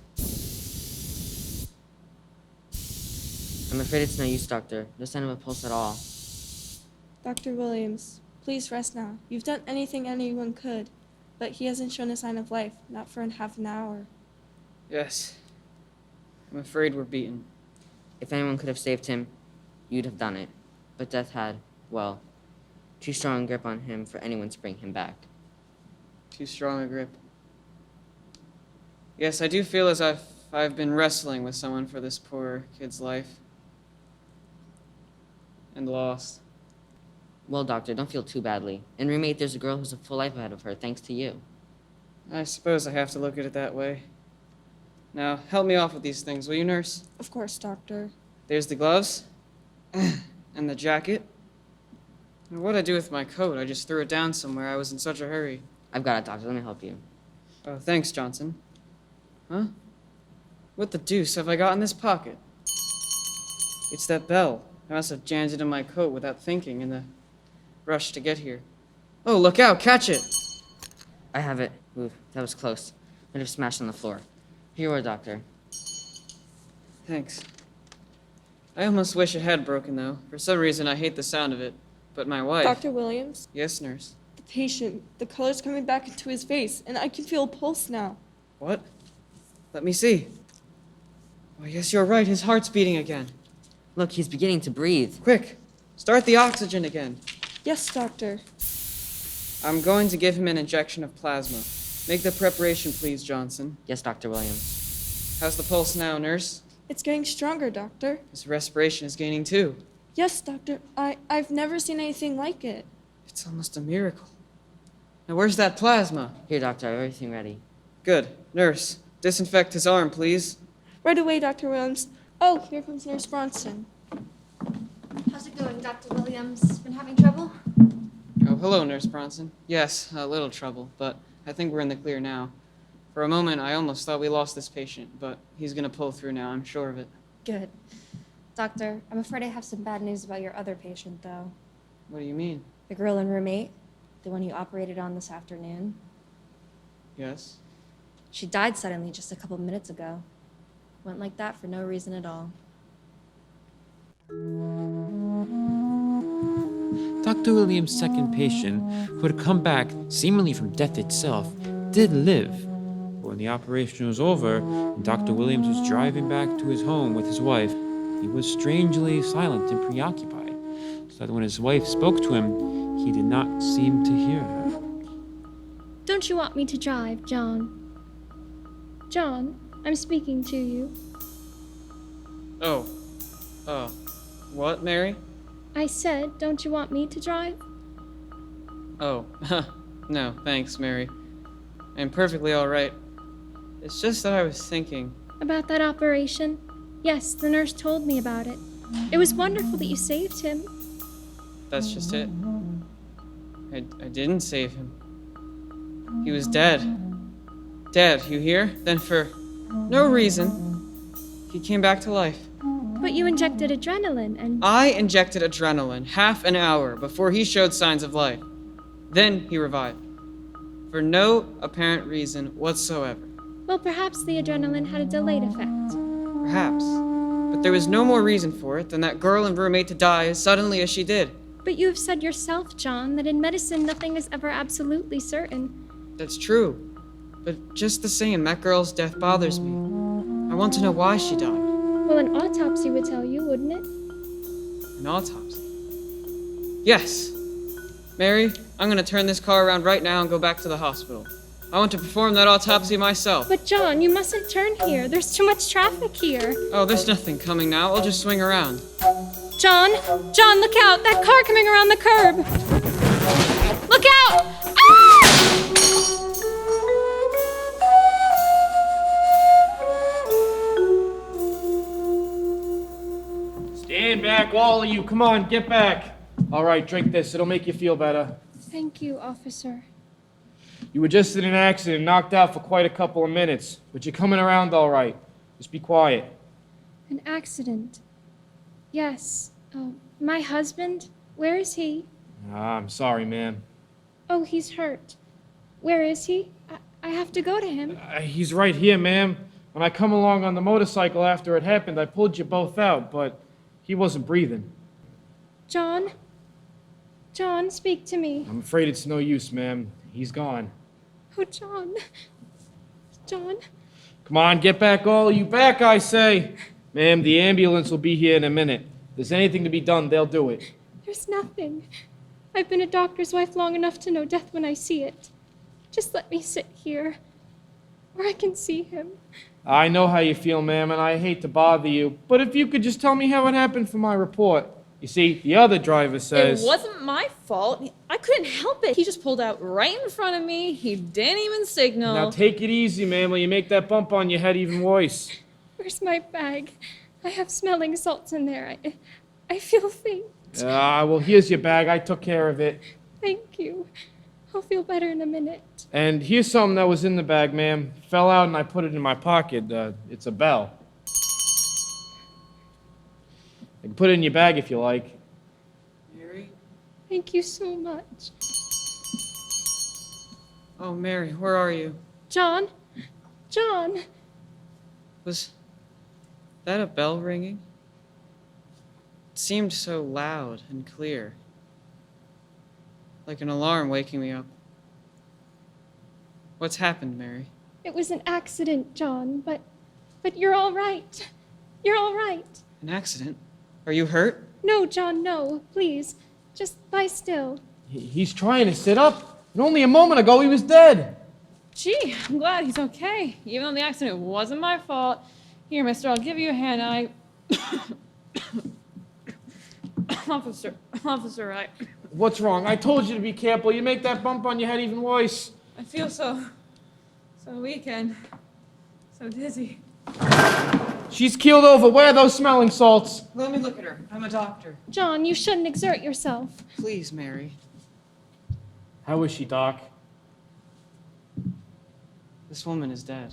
I'm afraid it's no use, doctor. No sign of a pulse at all. Dr. Williams, please rest now. You've done anything anyone could, but he hasn't shown a sign of life, not for half an hour. Yes. I'm afraid we're beaten. If anyone could have saved him, you'd have done it. But death had, well, too strong a grip on him for anyone to bring him back. Too strong a grip. Yes, I do feel as if I've been wrestling with someone for this poor kid's life. And lost. Well, doctor, don't feel too badly. And roommate, there's a girl who's a full life ahead of her, thanks to you. I suppose I have to look at it that way. Now, help me off with these things, will you, nurse? Of course, doctor. There's the gloves. And the jacket. Now, what'd I do with my coat? I just threw it down somewhere. I was in such a hurry. I've got it, doctor. Let me help you. Oh, thanks, Johnson. Huh? What the deuce have I got in this pocket? It's that bell. I must have jammed it in my coat without thinking in the rush to get here. Oh, look out! Catch it! I have it. Ooh, that was close. Might have smashed on the floor. Here you are, doctor. Thanks. I almost wish it had broken, though. For some reason, I hate the sound of it. But my wife... Dr. Williams, Yes, nurse. the patient, the color's coming back into his face, and I can feel a pulse now. What? Let me see. Oh, yes, you're right. His heart's beating again. Look, he's beginning to breathe. Quick! Start the oxygen again. Yes, doctor. I'm going to give him an injection of plasma. Make the preparation, please, Johnson. Yes, Dr. Williams. How's the pulse now, nurse? It's getting stronger, doctor. His respiration is gaining, too. Yes, doctor. I've never seen anything like it. It's almost a miracle. Now, where's that plasma? Here, doctor, I have everything ready. Good. Nurse, disinfect his arm, please. Right away, Dr. Williams. Oh, here comes Nurse Bronson. How's it going, Dr. Williams? Been having trouble? Oh, hello, Nurse Bronson. Yes, a little trouble, but I think we're in the clear now. For a moment, I almost thought we lost this patient, but he's gonna pull through now, I'm sure of it. Good. Doctor, I'm afraid I have some bad news about your other patient, though. What do you mean? The girl and roommate, the one you operated on this afternoon. Yes? She died suddenly just a couple minutes ago. Went like that for no reason at all. Dr. Williams' second patient, who had come back seemingly from death itself, did live. But when the operation was over and Dr. Williams was driving back to his home with his wife, he was strangely silent and preoccupied, so that when his wife spoke to him, he did not seem to hear her. Don't you want me to drive, John? John, I'm speaking to you. Oh. What, Mary? I said, don't you want me to drive? Oh, no, thanks, Mary. I'm perfectly all right. It's just that I was thinking. About that operation? Yes, the nurse told me about it. It was wonderful that you saved him. That's just it. I didn't save him. He was dead. Dead, you hear? Then for no reason, he came back to life. But you injected adrenaline and... I injected adrenaline half an hour before he showed signs of life. Then he revived. For no apparent reason whatsoever. Well, perhaps the adrenaline had a delayed effect. Perhaps. But there was no more reason for it than that girl and roommate to die as suddenly as she did. But you have said yourself, John, that in medicine nothing is ever absolutely certain. That's true. But just the same, that girl's death bothers me. I want to know why she died. Well, an autopsy would tell you, wouldn't it? An autopsy? Yes. Mary, I'm gonna turn this car around right now and go back to the hospital. I want to perform that autopsy myself. But John, you mustn't turn here. There's too much traffic here. Oh, there's nothing coming now. I'll just swing around. John, look out! That car coming around the curb! Look out! Ah! Stand back, all of you. Come on, get back. All right, drink this. It'll make you feel better. Thank you, officer. You were just in an accident, knocked out for quite a couple of minutes, but you're coming around all right. Just be quiet. An accident. Yes. My husband? Where is he? I'm sorry, ma'am. Oh, he's hurt. Where is he? I have to go to him. He's right here, ma'am. When I come along on the motorcycle after it happened, I pulled you both out, but he wasn't breathing. John? John, speak to me. I'm afraid it's no use, ma'am. He's gone. Oh, John. John? Come on, get back, all of you. Back, I say. Ma'am, the ambulance will be here in a minute. If there's anything to be done, they'll do it. There's nothing. I've been a doctor's wife long enough to know death when I see it. Just let me sit here, where I can see him. I know how you feel, ma'am, and I hate to bother you, but if you could just tell me how it happened for my report. You see, the other driver says... It wasn't my fault. I couldn't help it. He just pulled out right in front of me. He didn't even signal. Now take it easy, ma'am, or you make that bump on your head even worse. Where's my bag? I have smelling salts in there. I feel faint. Well, here's your bag. I took care of it. Thank you. I'll feel better in a minute. And here's something that was in the bag, ma'am. Fell out and I put it in my pocket. It's a bell. I can put it in your bag if you like. Mary? Thank you so much. Oh, Mary, where are you? John? John? Was that a bell ringing? It seemed so loud and clear. Like an alarm waking me up. What's happened, Mary? It was an accident, John, but you're all right. You're all right. An accident? Are you hurt? No, John, no. Please, just lie still. He's trying to sit up. And only a moment ago he was dead. Gee, I'm glad he's okay. Even though the accident wasn't my fault. Here, mister, I'll give you a hand. Officer, What's wrong? I told you to be careful. You make that bump on your head even worse. I feel so weak and so dizzy. She's keeled over. Where are those smelling salts? Let me look at her. I'm a doctor. John, you shouldn't exert yourself. Please, Mary. How is she, Doc? This woman is dead.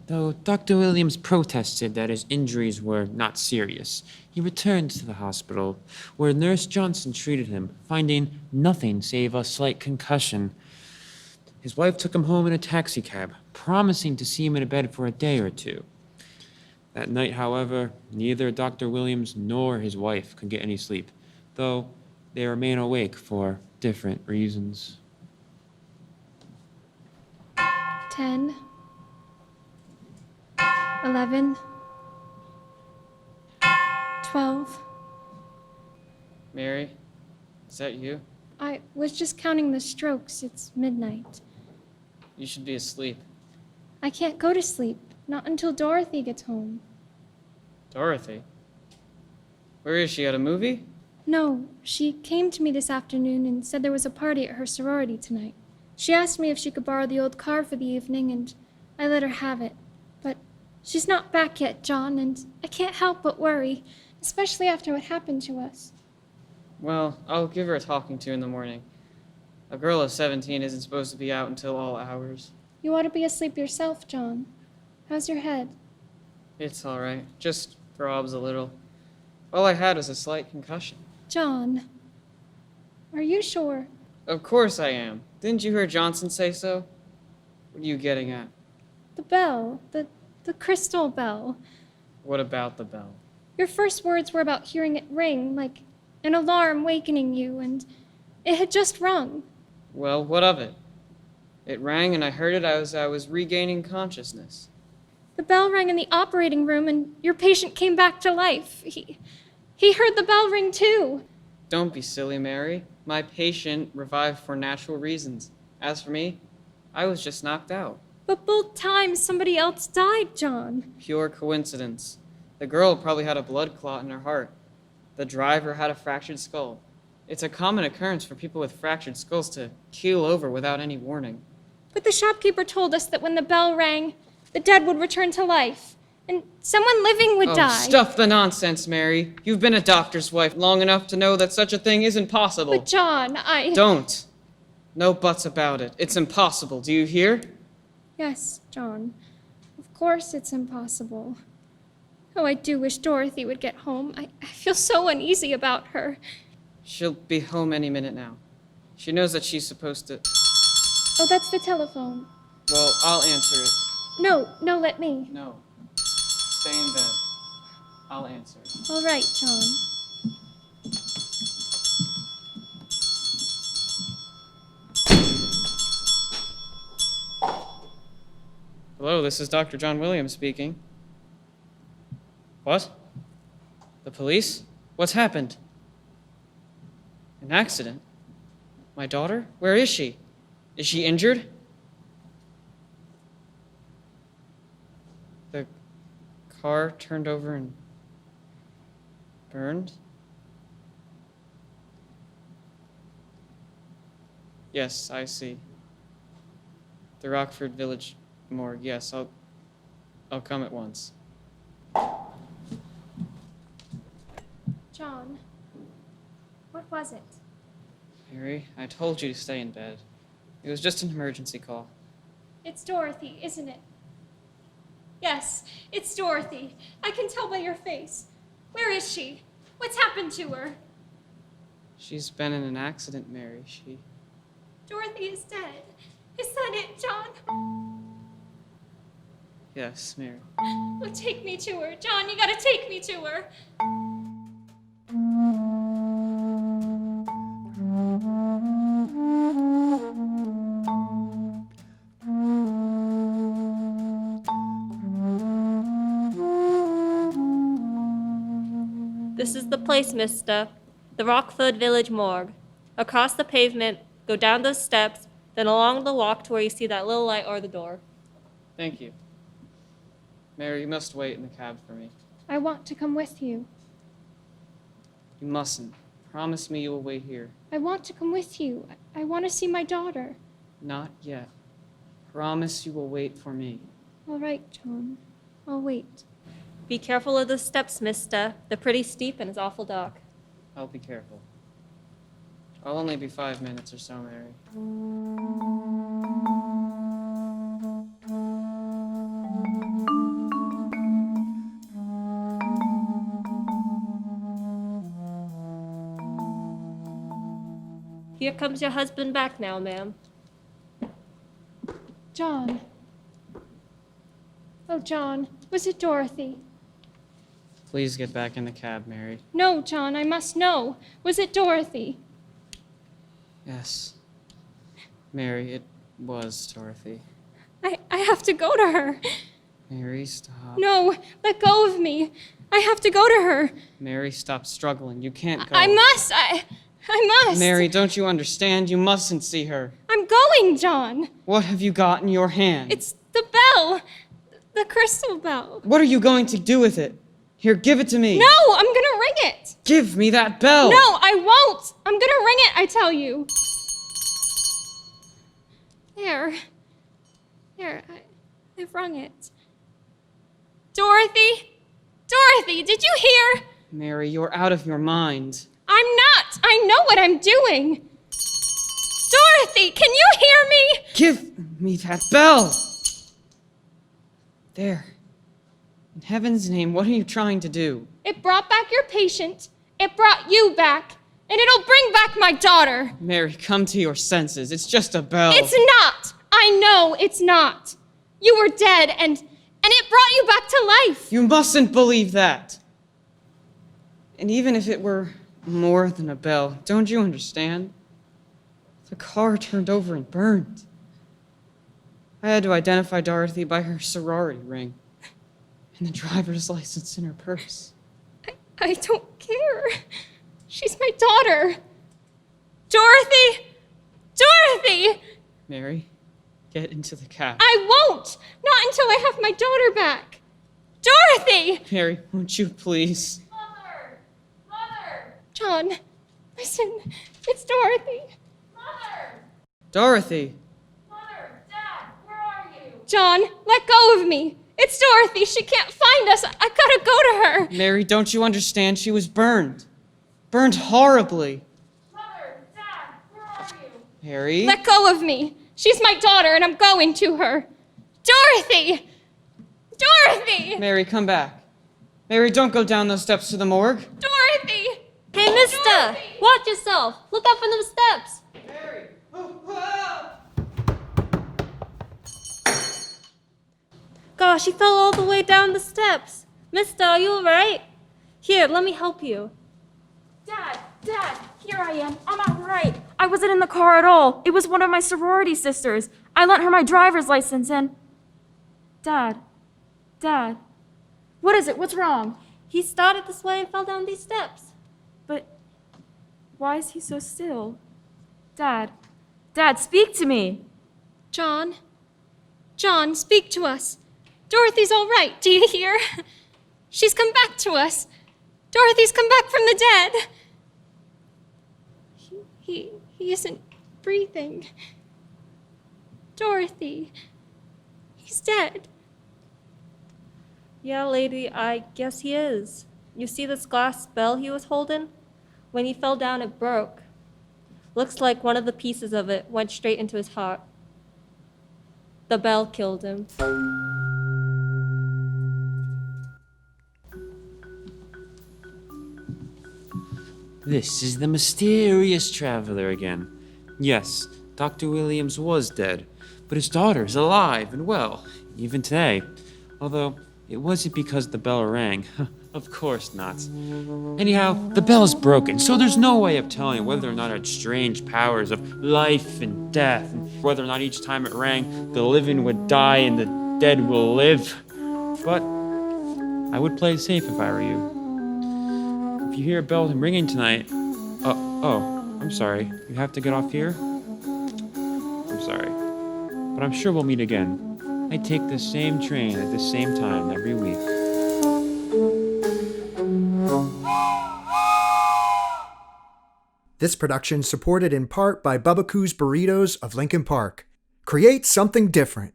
Though Dr. Williams protested that his injuries were not serious, he returned to the hospital, where Nurse Johnson treated him, finding nothing save a slight concussion. His wife took him home in a taxicab, promising to see him in a bed for a day or two. That night, however, neither Dr. Williams nor his wife could get any sleep, though they remain awake for different reasons. 10, 11, 12. Mary, is that you? I was just counting the strokes. It's midnight. You should be asleep. I can't go to sleep. Not until Dorothy gets home. Dorothy? Where is she, at a movie? No, she came to me this afternoon and said there was a party at her sorority tonight. She asked me if she could borrow the old car for the evening, and I let her have it. But she's not back yet, John, and I can't help but worry, especially after what happened to us. Well, I'll give her a talking to in the morning. A girl of 17 isn't supposed to be out until all hours. You ought to be asleep yourself, John. How's your head? It's all right. Just throbs a little. All I had was a slight concussion. John, are you sure? Of course I am. Didn't you hear Johnson say so? What are you getting at? The bell, the crystal bell. What about the bell? Your first words were about hearing it ring, like an alarm wakening you, and it had just rung. Well, what of it? It rang and I heard it as I was regaining consciousness. The bell rang in the operating room and your patient came back to life. He heard the bell ring too. Don't be silly, Mary. My patient revived for natural reasons. As for me, I was just knocked out. But both times somebody else died, John. Pure coincidence. The girl probably had a blood clot in her heart. The driver had a fractured skull. It's a common occurrence for people with fractured skulls to keel over without any warning. But the shopkeeper told us that when the bell rang, the dead would return to life, and someone living would die. Stuff the nonsense, Mary. You've been a doctor's wife long enough to know that such a thing isn't possible. But John, Don't. No buts about it. It's impossible. Do you hear? Yes, John. Of course it's impossible. Oh, I do wish Dorothy would get home. I feel so uneasy about her. She'll be home any minute now. She knows that she's supposed to... Oh, that's the telephone. Well, I'll answer it. No, let me. No. Stay in bed. I'll answer it. All right, John. Hello, this is Dr. John Williams speaking. What? The police? What's happened? An accident? My daughter? Where is she? Is she injured? The car turned over and burned? Yes, I see. The Rockford Village morgue. Yes, I'll come at once. John, what was it? Mary, I told you to stay in bed. It was just an emergency call. It's Dorothy, isn't it? Yes, it's Dorothy. I can tell by your face. Where is she? What's happened to her? She's been in an accident, Mary. Dorothy is dead. Is that it, John? Yes, Mary. Oh, take me to her. John, you gotta take me to her. This is the place, mister. The Rockford Village morgue. across the pavement, go down those steps, then along the walk to where you see that little light or the door. Thank you. Mary, you must wait in the cab for me. I want to come with you. You mustn't. Promise me you will wait here. I want to come with you. I want to see my daughter. Not yet. Promise you will wait for me. All right, John. I'll wait. Be careful of the steps, mister. They're pretty steep and it's awful dark. I'll be careful. I'll only be 5 minutes or so, Mary. Here comes your husband back now, ma'am. John. Oh, John. Was it Dorothy? Please get back in the cab, Mary. No, John. I must know. Was it Dorothy? Yes. Mary, it was Dorothy. I have to go to her. Mary, stop. No, let go of me. I have to go to her. Mary, stop struggling. You can't go. I must. I must. Mary, don't you understand? You mustn't see her. I'm going, John. What have you got in your hand? It's the bell. The crystal bell. What are you going to do with it? Here, give it to me. No, I'm gonna ring it. Give me that bell. No, I won't. I'm gonna ring it, I tell you. There. I've rung it. Dorothy? Dorothy, did you hear? Mary, you're out of your mind. I'm not. I know what I'm doing. Dorothy, can you hear me? Give me that bell. There. In heaven's name, what are you trying to do? It brought back your patient. It brought you back. And it'll bring back my daughter. Mary, come to your senses. It's just a bell. It's not. I know it's not. You were dead and it brought you back to life. You mustn't believe that. And even if it were more than a bell, don't you understand? The car turned over and burned. I had to identify Dorothy by her sorority ring and the driver's license in her purse. I don't care. She's my daughter. Dorothy! Dorothy! Mary, get into the cab. I won't! Not until I have my daughter back. Dorothy! Mary, won't you please? Mother! Mother! John, listen. It's Dorothy. Mother! Dorothy! Mother! Dad, where are you? John, let go of me. It's Dorothy. She can't find us. I gotta go to her. Mary, don't you understand? She was burned. Burned horribly. Mother! Dad, where are you? Mary? Let go of me. She's my daughter, and I'm going to her. Dorothy! Dorothy! Mary, come back. Mary, don't go down those steps to the morgue. Dorothy! Hey, mister! Dorothy! Watch yourself! Look up from them steps! Mary! Gosh, he fell all the way down the steps. Mister, are you alright? Here, let me help you. Dad, here I am. I'm all right. I wasn't in the car at all. It was one of my sorority sisters. I lent her my driver's license and... Dad. What is it? What's wrong? He started this way and fell down these steps. But why is he so still? Dad, speak to me. John, speak to us. Dorothy's all right. Do you hear? She's come back to us. Dorothy's come back from the dead. He isn't breathing. Dorothy, he's dead. Yeah, lady, I guess he is. You see this glass bell he was holding? When he fell down, it broke. Looks like one of the pieces of it went straight into his heart. The bell killed him. This is the mysterious traveler again. Yes, Dr. Williams was dead, but his daughter is alive and well, even today. Although, it wasn't because the bell rang. Of course not. Anyhow, the bell is broken, so there's no way of telling whether or not it had strange powers of life and death, and whether or not each time it rang, the living would die and the dead will live. But I would play it safe if I were you. If you hear a bell ringing tonight, I'm sorry. You have to get off here? I'm sorry. But I'm sure we'll meet again. I take the same train at the same time every week. This production supported in part by Bubba Burritos of Lincoln Park. Create something different.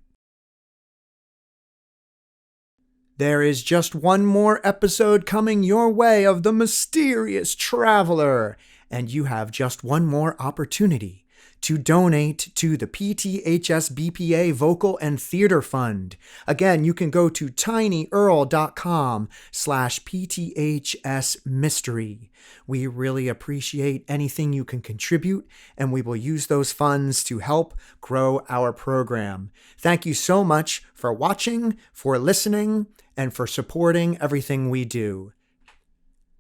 There is just one more episode coming your way of The Mysterious Traveler, and you have just one more opportunity to donate to the PTHS BPA Vocal and Theater Fund. Again, you can go to tinyurl.com/PTHS Mystery. We really appreciate anything you can contribute, and we will use those funds to help grow our program. Thank you so much for watching, for listening, and for supporting everything we do.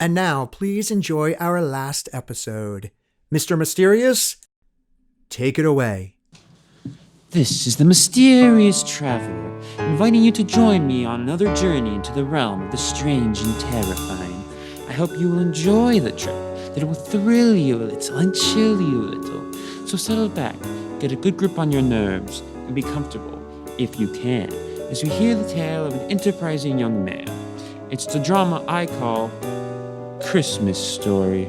And now, please enjoy our last episode. Mr. Mysterious, take it away. This is the Mysterious Traveler, inviting you to join me on another journey into the realm of the strange and terrifying. I hope you will enjoy the trip, that it will thrill you a little and chill you a little. So settle back, get a good grip on your nerves, and be comfortable, if you can, as we hear the tale of an enterprising young man. It's the drama I call Christmas Story.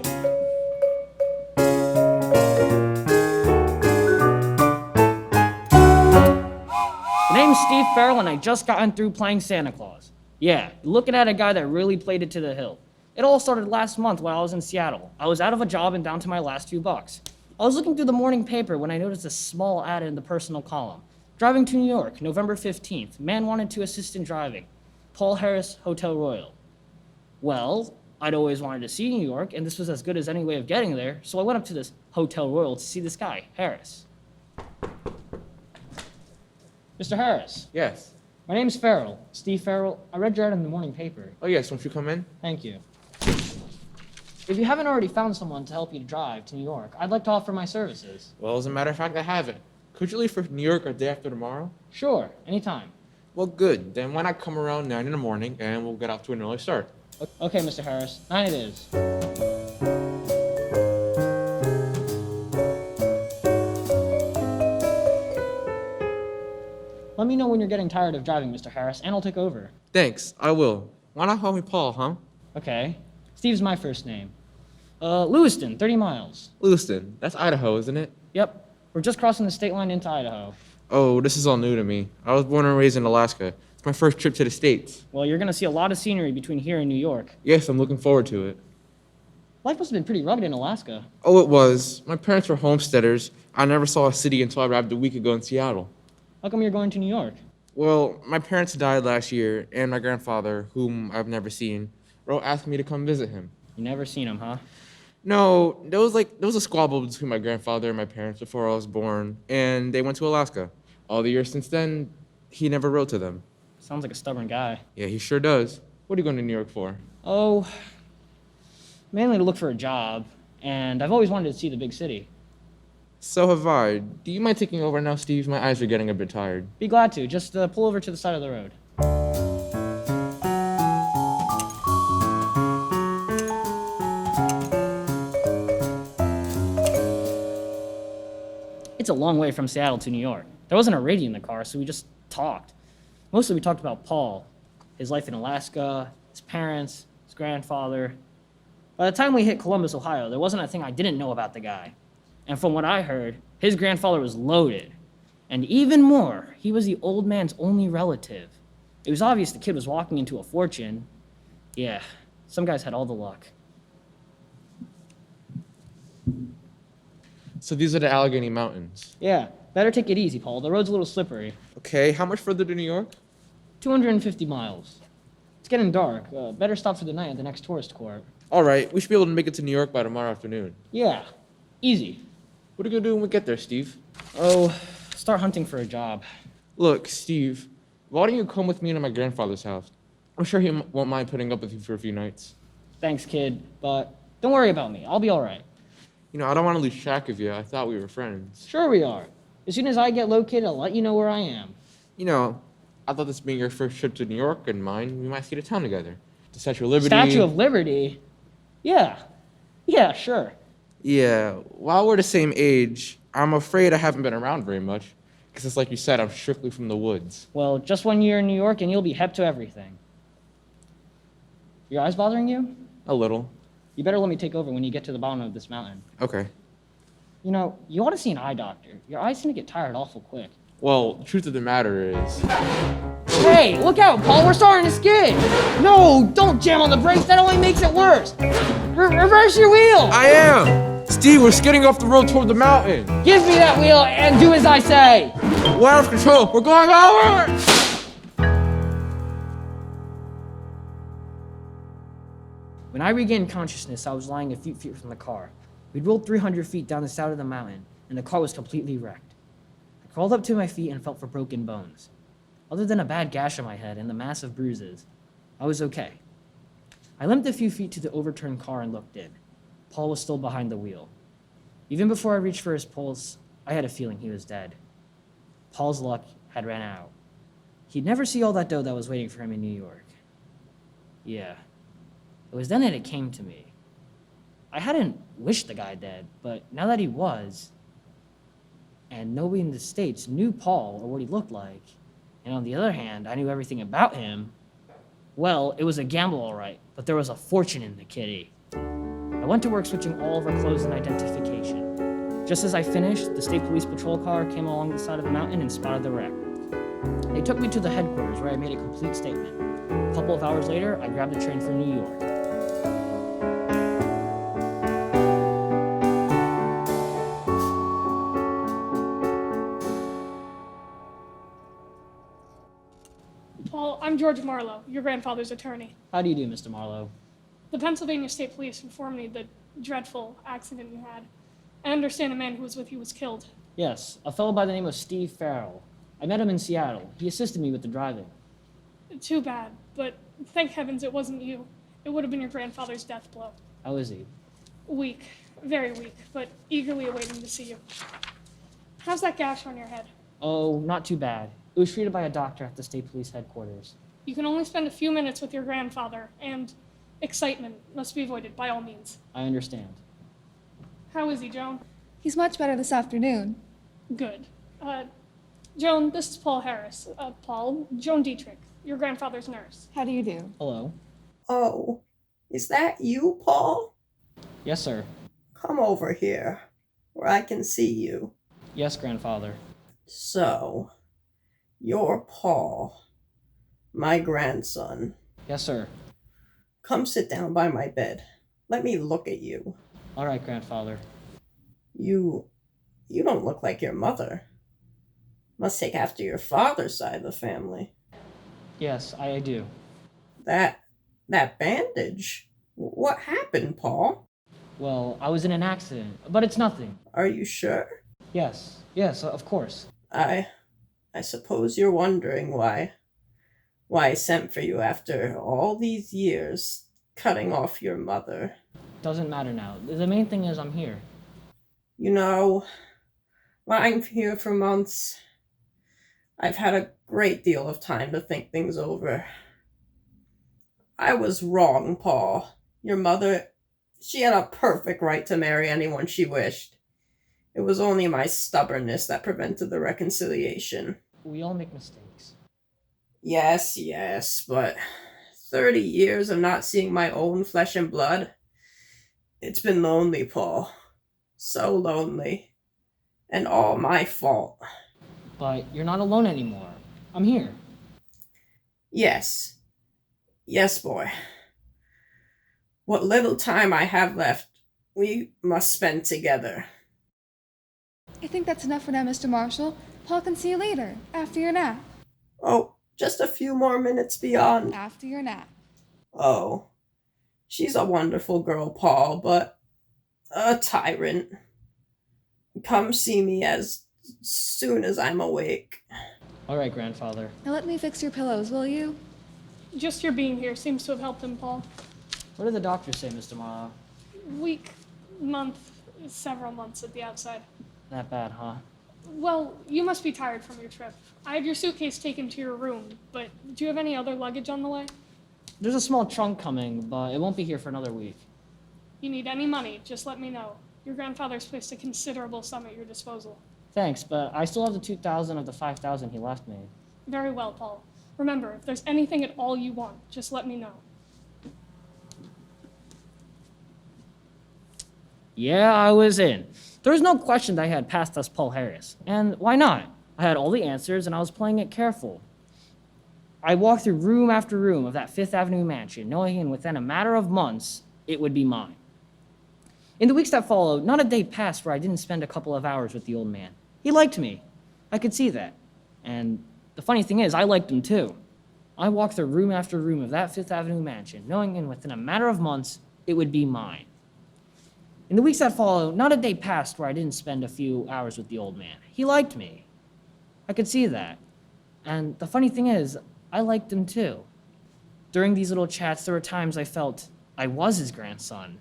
My name's Steve Farrell, and I just gotten through playing Santa Claus. Yeah, looking at a guy that really played it to the hilt. It all started last month when I was in Seattle. I was out of a job and down to my last few bucks. I was looking through the morning paper when I noticed a small ad in the personal column. Driving to New York, November 15th. Man wanted to assist in driving. Paul Harris, Hotel Royal. Well, I'd always wanted to see New York, and this was as good as any way of getting there, so I went up to this Hotel Royal to see this guy, Harris. Mr. Harris. Yes. My name's Farrell, Steve Farrell. I read your ad in the morning paper. Oh, yes, won't you come in? Thank you. If you haven't already found someone to help you to drive to New York, I'd like to offer my services. Well, as a matter of fact, I haven't. Could you leave for New York a day after tomorrow? Sure, anytime. Well, good. Then why not come around 9 in the morning and we'll get off to an early start? Okay, Mr. Harris. 9 it is. Let me know when you're getting tired of driving, Mr. Harris, and I'll take over. Thanks, I will. Why not call me Paul, huh? Okay. Steve's my first name. Lewiston, 30 miles. Lewiston, that's Idaho, isn't it? Yep. We're just crossing the state line into Idaho. Oh, this is all new to me. I was born and raised in Alaska. It's my first trip to the States. Well, you're gonna see a lot of scenery between here and New York. Yes, I'm looking forward to it. Life must have been pretty rugged in Alaska. Oh, it was. My parents were homesteaders. I never saw a city until I arrived a week ago in Seattle. How come you're going to New York? Well, my parents died last year, and my grandfather, whom I've never seen, wrote asking me to come visit him. You never seen him, huh? No, there was a squabble between my grandfather and my parents before I was born, and they went to Alaska. All the years since then, he never wrote to them. Sounds like a stubborn guy. Yeah, he sure does. What are you going to New York for? Oh, mainly to look for a job, and I've always wanted to see the big city. So have I. Do you mind taking over now, Steve? My eyes are getting a bit tired. Be glad to. Just pull over to the side of the road. It's a long way from Seattle to New York. There wasn't a radio in the car, so we just talked. Mostly we talked about Paul, his life in Alaska, his parents, his grandfather. By the time we hit Columbus, Ohio, there wasn't a thing I didn't know about the guy. And from what I heard, his grandfather was loaded. And even more, he was the old man's only relative. It was obvious the kid was walking into a fortune. Yeah, some guys had all the luck. So these are the Allegheny Mountains. Yeah, better take it easy, Paul. The road's a little slippery. Okay, how much further to New York? 250 miles. It's getting dark. Better stop for the night at the next tourist court. All right, we should be able to make it to New York by tomorrow afternoon. Yeah, easy. What are you going to do when we get there, Steve? Oh, start hunting for a job. Look, Steve, why don't you come with me to my grandfather's house? I'm sure he won't mind putting up with you for a few nights. Thanks, kid, but don't worry about me. I'll be all right. You know, I don't want to lose track of you. I thought we were friends. Sure we are. As soon as I get located, I'll let you know where I am. You know, I thought this being your first trip to New York and mine, we might see the town together. The Statue of Liberty. Statue of Liberty? Yeah. Yeah, sure. Yeah, while we're the same age, I'm afraid I haven't been around very much. Because it's like you said, I'm strictly from the woods. Well, just 1 year in New York and you'll be hep to everything. Your eyes bothering you? A little. You better let me take over when you get to the bottom of this mountain. Okay. You know, you ought to see an eye doctor. Your eyes seem to get tired awful quick. Well, the truth of the matter is... Hey, look out, Paul, we're starting to skid! No, don't jam on the brakes, that only makes it worse! Reverse your wheel! I am! Steve, we're skidding off the road toward the mountain. Give me that wheel and do as I say! We're out of control, we're going over! When I regained consciousness, I was lying a few feet from the car. We'd rolled 300 feet down the side of the mountain, and the car was completely wrecked. I crawled up to my feet and felt for broken bones. Other than a bad gash on my head and the massive bruises, I was okay. I limped a few feet to the overturned car and looked in. Paul was still behind the wheel. Even before I reached for his pulse, I had a feeling he was dead. Paul's luck had ran out. He'd never see all that dough that was waiting for him in New York. Yeah. It was then that it came to me. I hadn't wished the guy dead, but now that he was, and nobody in the States knew Paul or what he looked like, and on the other hand, I knew everything about him, well, it was a gamble all right, but there was a fortune in the kitty. I went to work switching all of our clothes and identification. Just as I finished, the state police patrol car came along the side of the mountain and spotted the wreck. They took me to the headquarters where I made a complete statement. A couple of hours later, I grabbed a train for New York. Paul, I'm George Marlowe, your grandfather's attorney. How do you do, Mr. Marlowe? The Pennsylvania State Police informed me the dreadful accident you had. I understand a man who was with you was killed. Yes, a fellow by the name of Steve Farrell. I met him in Seattle. He assisted me with the driving. Too bad, but thank heavens it wasn't you. It would have been your grandfather's death blow. How is he? Weak, very weak, but eagerly awaiting to see you. How's that gash on your head? Oh, not too bad. It was treated by a doctor at the state police headquarters. You can only spend a few minutes with your grandfather, and excitement must be avoided by all means. I understand. How is he, Joan? He's much better this afternoon. Good. Joan, this is Paul Harris. Paul, Joan Dietrich, your grandfather's nurse. How do you do? Hello. Oh, is that you, Paul? Yes, sir. Come over here, where I can see you. Yes, grandfather. So, you're Paul, my grandson. Yes, sir. Come sit down by my bed. Let me look at you. All right, grandfather. You don't look like your mother. Must take after your father's side of the family. Yes, I do. That bandage. What happened, Paul? Well, I was in an accident, but it's nothing. Are you sure? Yes, of course. I suppose you're wondering why I sent for you after all these years, cutting off your mother. Doesn't matter now. The main thing is I'm here. You know, lying here for months, I've had a great deal of time to think things over. I was wrong, Paul. Your mother, she had a perfect right to marry anyone she wished. It was only my stubbornness that prevented the reconciliation. We all make mistakes. Yes, but 30 years of not seeing my own flesh and blood, it's been lonely, Paul. So lonely. And all my fault. But you're not alone anymore. I'm here. Yes, boy. What little time I have left, we must spend together. I think that's enough for now, Mr. Marshall. Paul can see you later, after your nap. Oh, just a few more minutes beyond. After your nap. Oh, she's a wonderful girl, Paul, but a tyrant. Come see me as soon as I'm awake. All right, grandfather. Now let me fix your pillows, will you? Just your being here seems to have helped him, Paul. What did the doctor say, Mr. Marlowe? Week, month, several months at the outside. That bad, huh? Well, you must be tired from your trip. I had your suitcase taken to your room, but do you have any other luggage on the way? There's a small trunk coming, but it won't be here for another week. You need any money, just let me know. Your grandfather's placed a considerable sum at your disposal. Thanks, but I still have the 2,000 of the 5,000 he left me. Very well, Paul. Remember, if there's anything at all you want, just let me know. Yeah, I was in. There was no question that I had passed as Paul Harris. And why not? I had all the answers and I was playing it careful. I walked through room after room of that Fifth Avenue mansion, knowing within a matter of months, it would be mine. In the weeks that followed, not a day passed where I didn't spend a couple of hours with the old man. He liked me. I could see that. And the funny thing is, I liked him too. I walked through room after room of that Fifth Avenue mansion, knowing within a matter of months, it would be mine. In the weeks that followed, not a day passed where I didn't spend a few hours with the old man. He liked me. I could see that. And the funny thing is, I liked him too. During these little chats, there were times I felt I was his grandson.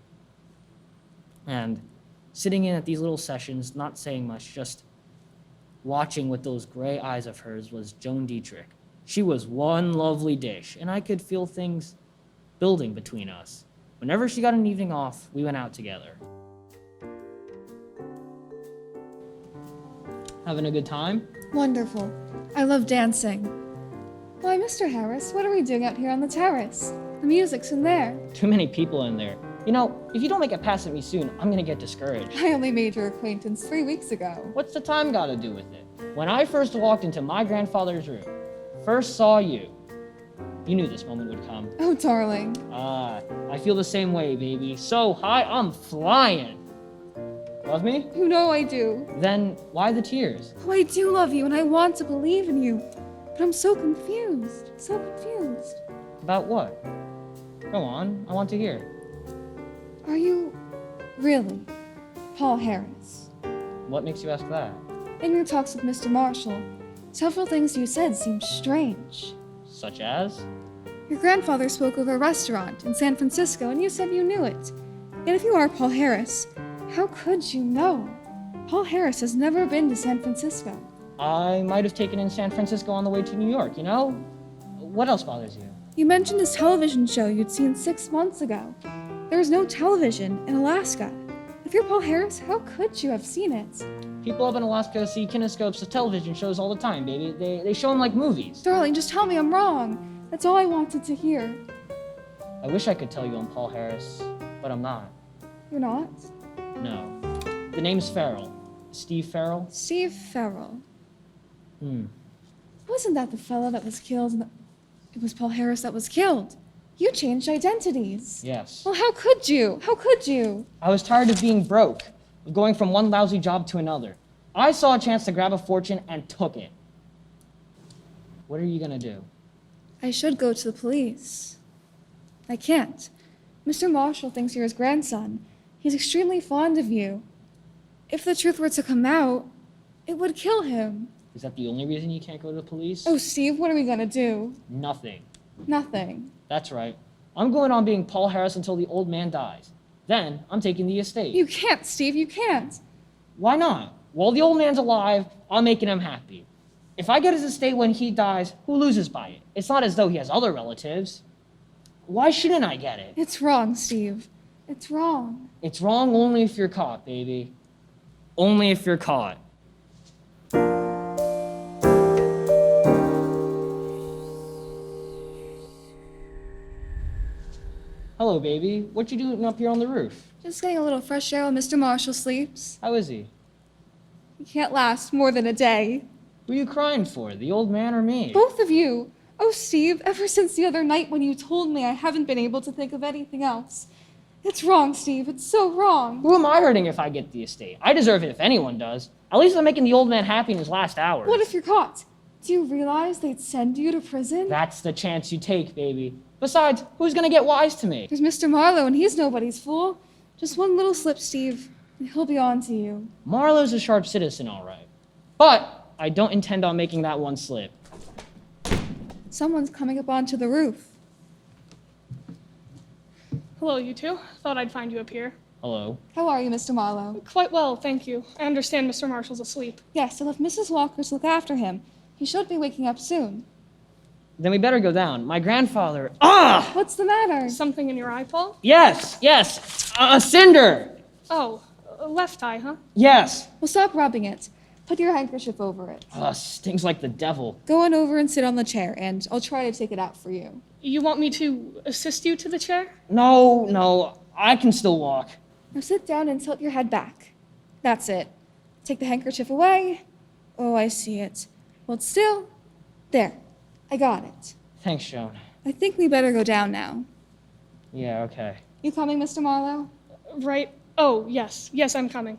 And sitting in at these little sessions, not saying much, just watching with those gray eyes of hers was Joan Dietrich. She was one lovely dish, and I could feel things building between us. Whenever she got an evening off, we went out together. Having a good time? Wonderful. I love dancing. Why, Mr. Harris, what are we doing out here on the terrace? The music's in there. Too many people in there. You know, if you don't make a pass at me soon, I'm gonna get discouraged. I only made your acquaintance 3 weeks ago. What's the time gotta do with it? When I first walked into my grandfather's room, first saw you, you knew this moment would come. Oh, darling. I feel the same way, baby. So high, I'm flying. Love me? You know I do. Then why the tears? Oh, I do love you, and I want to believe in you. But I'm so confused. So confused. About what? Go on, I want to hear. Are you really Paul Harris? What makes you ask that? In your talks with Mr. Marshall, several things you said seemed strange. Such as? Your grandfather spoke of a restaurant in San Francisco, and you said you knew it. Yet if you are Paul Harris, how could you know? Paul Harris has never been to San Francisco. I might have taken in San Francisco on the way to New York, you know? What else bothers you? You mentioned this television show you'd seen 6 months ago. There is no television in Alaska. If you're Paul Harris, how could you have seen it? People up in Alaska see kinescopes of television shows all the time, baby. They show them like movies. Darling, just tell me I'm wrong. That's all I wanted to hear. I wish I could tell you I'm Paul Harris, but I'm not. You're not? No. The name's Farrell. Steve Farrell? Steve Farrell. Hmm. Wasn't that the fellow that was killed? It was Paul Harris that was killed. You changed identities. Yes. Well, how could you? How could you? I was tired of being broke, of going from one lousy job to another. I saw a chance to grab a fortune and took it. What are you gonna do? I should go to the police. I can't. Mr. Marshall thinks you're his grandson. He's extremely fond of you. If the truth were to come out, it would kill him. Is that the only reason you can't go to the police? Oh, Steve, what are we gonna do? Nothing. Nothing. That's right. I'm going on being Paul Harris until the old man dies. Then I'm taking the estate. You can't, Steve, you can't. Why not? While the old man's alive, I'm making him happy. If I get his estate when he dies, who loses by it? It's not as though he has other relatives. Why shouldn't I get it? It's wrong, Steve. It's wrong. It's wrong only if you're caught, baby. Only if you're caught. Hello, baby. What you doing up here on the roof? Just getting a little fresh air while Mr. Marshall sleeps. How is he? He can't last more than a day. Who are you crying for, the old man or me? Both of you. Oh, Steve, ever since the other night when you told me, I haven't been able to think of anything else. It's wrong, Steve. It's so wrong. Who am I hurting if I get the estate? I deserve it if anyone does. At least I'm making the old man happy in his last hours. What if you're caught? Do you realize they'd send you to prison? That's the chance you take, baby. Besides, who's gonna get wise to me? There's Mr. Marlowe, and he's nobody's fool. Just one little slip, Steve, and he'll be on to you. Marlowe's a sharp citizen, all right. But I don't intend on making that one slip. Someone's coming up onto the roof. Hello, you two. Thought I'd find you up here. Hello. How are you, Mr. Marlowe? Quite well, thank you. I understand Mr. Marshall's asleep. Yes, I left Mrs. Walker to look after him. He should be waking up soon. Then we better go down. My grandfather... Ah! What's the matter? Something in your eye, Paul? Yes! A cinder! Oh, Left eye, huh? Yes! Well, stop rubbing it. Put your handkerchief over it. Stings like the devil. Go on over and sit on the chair, and I'll try to take it out for you. You want me to assist you to the chair? No, I can still walk. Now sit down and tilt your head back. That's it. Take the handkerchief away. Oh, I see it. Hold still. There. I got it. Thanks, Joan. I think we better go down now. Yeah, okay. You coming, Mr. Marlowe? Right. Oh, yes. Yes, I'm coming.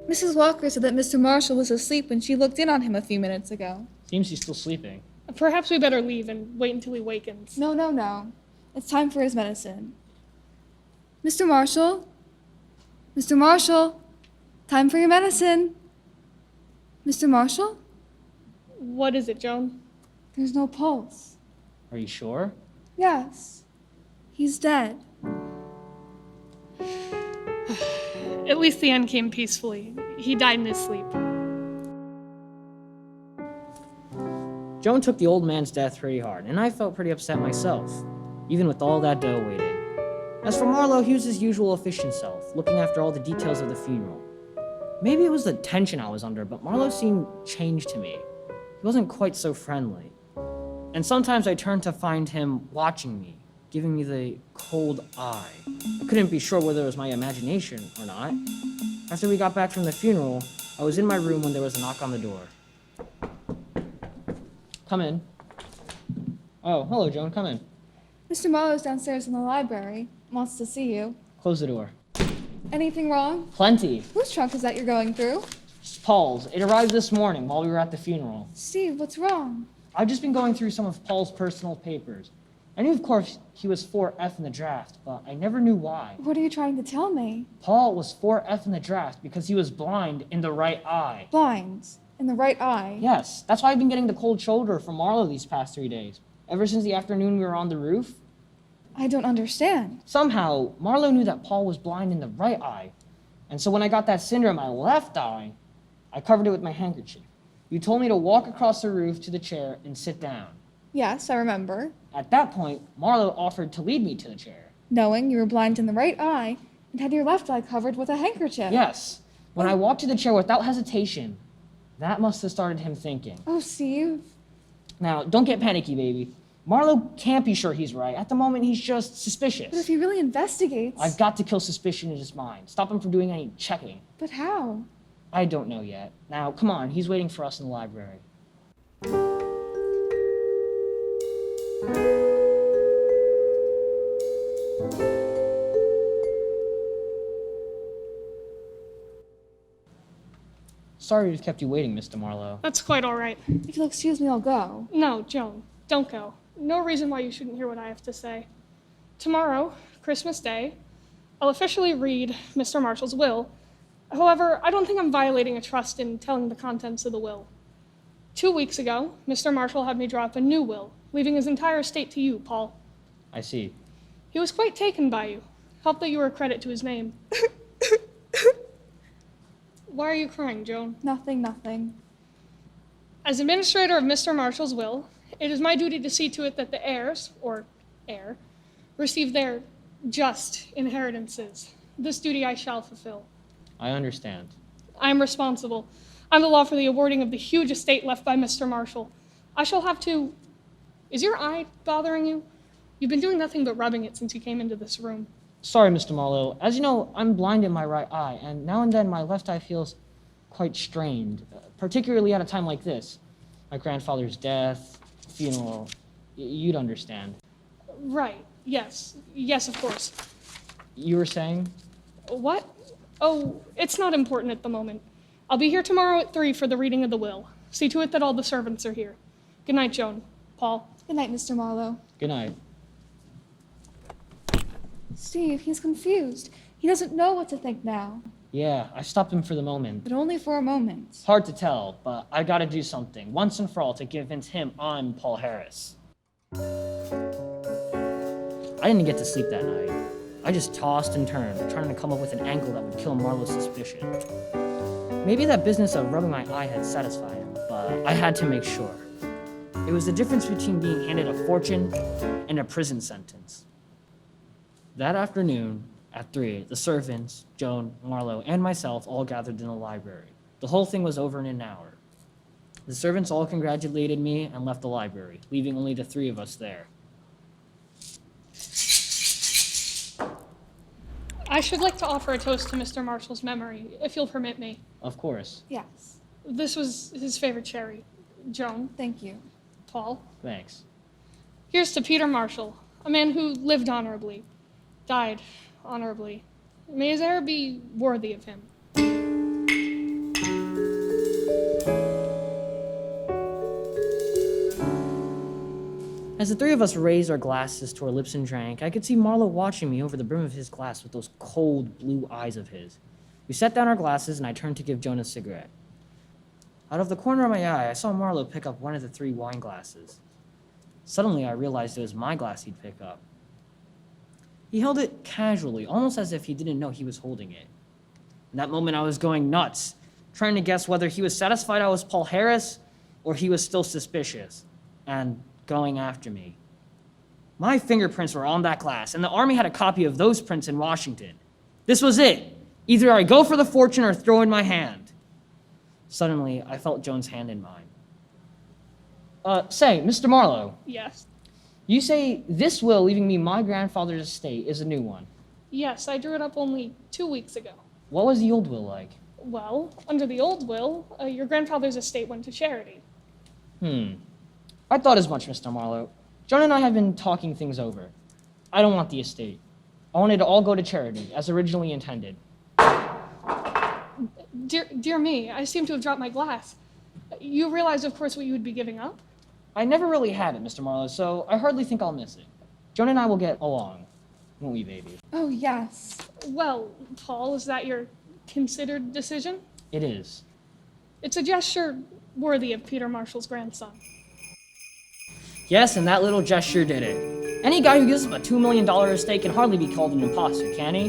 Mrs. Walker said that Mr. Marshall was asleep when she looked in on him a few minutes ago. Seems he's still sleeping. Perhaps we better leave and wait until he wakens. No. It's time for his medicine. Mr. Marshall? Mr. Marshall? Time for your medicine. Mr. Marshall? What is it, Joan? There's no pulse. Are you sure? Yes. He's dead. At least the end came peacefully. He died in his sleep. Joan took the old man's death pretty hard, and I felt pretty upset myself, even with all that dough waiting. As for Marlowe, he was his usual efficient self, looking after all the details of the funeral. Maybe it was the tension I was under, but Marlowe seemed changed to me. He wasn't quite so friendly. And sometimes I turned to find him watching me, giving me the cold eye. I couldn't be sure whether it was my imagination or not. After we got back from the funeral, I was in my room when there was a knock on the door. Come in. Oh, hello, Joan. Come in. Mr. Marlowe's downstairs in the library. Wants to see you. Close the door. Anything wrong? Plenty. Whose trunk is that you're going through? It's Paul's. It arrived this morning while we were at the funeral. Steve, what's wrong? I've just been going through some of Paul's personal papers. I knew, of course, he was 4F in the draft, but I never knew why. What are you trying to tell me? Paul was 4F in the draft because he was blind in the right eye. Blind? In the right eye? Yes, that's why I've been getting the cold shoulder from Marlowe these past 3 days. Ever since the afternoon we were on the roof. I don't understand. Somehow, Marlowe knew that Paul was blind in the right eye. And so when I got that cinder in my left eye, I covered it with my handkerchief. You told me to walk across the roof to the chair and sit down. Yes, I remember. At that point, Marlowe offered to lead me to the chair. Knowing you were blind in the right eye and had your left eye covered with a handkerchief. Yes. When I walked to the chair without hesitation, that must have started him thinking. Oh, Steve. Now, don't get panicky, baby. Marlowe can't be sure he's right. At the moment, he's just suspicious. But if he really investigates... I've got to kill suspicion in his mind. Stop him from doing any checking. But how? I don't know yet. Now, come on. He's waiting for us in the library. Sorry to have kept you waiting, Mr. Marlowe. That's quite all right. If you'll excuse me, I'll go. No, Joan, don't go. No reason why you shouldn't hear what I have to say. Tomorrow, Christmas Day, I'll officially read Mr. Marshall's will. However, I don't think I'm violating a trust in telling the contents of the will. 2 weeks ago, Mr. Marshall had me draw up a new will, leaving his entire estate to you, Paul. I see. He was quite taken by you. Helped that you were a credit to his name. Why are you crying, Joan? Nothing. As administrator of Mr. Marshall's will, it is my duty to see to it that the heirs, or heir, receive their just inheritances. This duty I shall fulfill. I understand. I am responsible. I'm the law for the awarding of the huge estate left by Mr. Marshall. I shall have to... Is your eye bothering you? You've been doing nothing but rubbing it since you came into this room. Sorry, Mr. Marlowe. As you know, I'm blind in my right eye, and now and then my left eye feels quite strained, particularly at a time like this. My grandfather's death, funeral, you'd understand. Right, yes. Yes, of course. You were saying? What? Oh, it's not important at the moment. I'll be here tomorrow at 3 for the reading of the will. See to it that all the servants are here. Good night, Joan. Paul. Good night, Mr. Marlowe. Good night. Steve, he's confused. He doesn't know what to think now. Yeah, I stopped him for the moment. But only for a moment. It's hard to tell, but I gotta do something, once and for all, to convince him I'm Paul Harris. I didn't get to sleep that night. I just tossed and turned, trying to come up with an angle that would kill Marlowe's suspicion. Maybe that business of rubbing my eye had satisfied him, but I had to make sure. It was the difference between being handed a fortune and a prison sentence. That afternoon, at 3, the servants, Joan, Marlowe, and myself all gathered in the library. The whole thing was over in an hour. The servants all congratulated me and left the library, leaving only the 3 of us there. I should like to offer a toast to Mr. Marshall's memory, if you'll permit me. Of course. Yes. This was his favorite cherry. Joan. Thank you. Paul. Thanks. Here's to Peter Marshall, a man who lived honorably, died honorably. May his heir be worthy of him. As the 3 of us raised our glasses to our lips and drank, I could see Marlowe watching me over the brim of his glass with those cold blue eyes of his. We set down our glasses and I turned to give Joan a cigarette. Out of the corner of my eye, I saw Marlowe pick up one of the 3 wine glasses. Suddenly, I realized it was my glass he'd pick up. He held it casually, almost as if he didn't know he was holding it. In that moment, I was going nuts, trying to guess whether he was satisfied I was Paul Harris or he was still suspicious and going after me. My fingerprints were on that glass, and the Army had a copy of those prints in Washington. This was it. Either I go for the fortune or throw in my hand. Suddenly, I felt Joan's hand in mine. Say, Mr. Marlowe. Yes. You say this will leaving me my grandfather's estate is a new one. Yes, I drew it up only 2 weeks ago. What was the old will like? Well, under the old will, your grandfather's estate went to charity. I thought as much, Mr. Marlowe. Joan and I have been talking things over. I don't want the estate. I want it to all go to charity, as originally intended. Dear me, I seem to have dropped my glass. You realize, of course, what you would be giving up? I never really had it, Mr. Marlowe, so I hardly think I'll miss it. Joan and I will get along, won't we, baby? Oh, yes. Well, Paul, is that your considered decision? It is. It's a gesture worthy of Peter Marshall's grandson. Yes, and that little gesture did it. Any guy who gives up a $2 million estate can hardly be called an imposter, can he?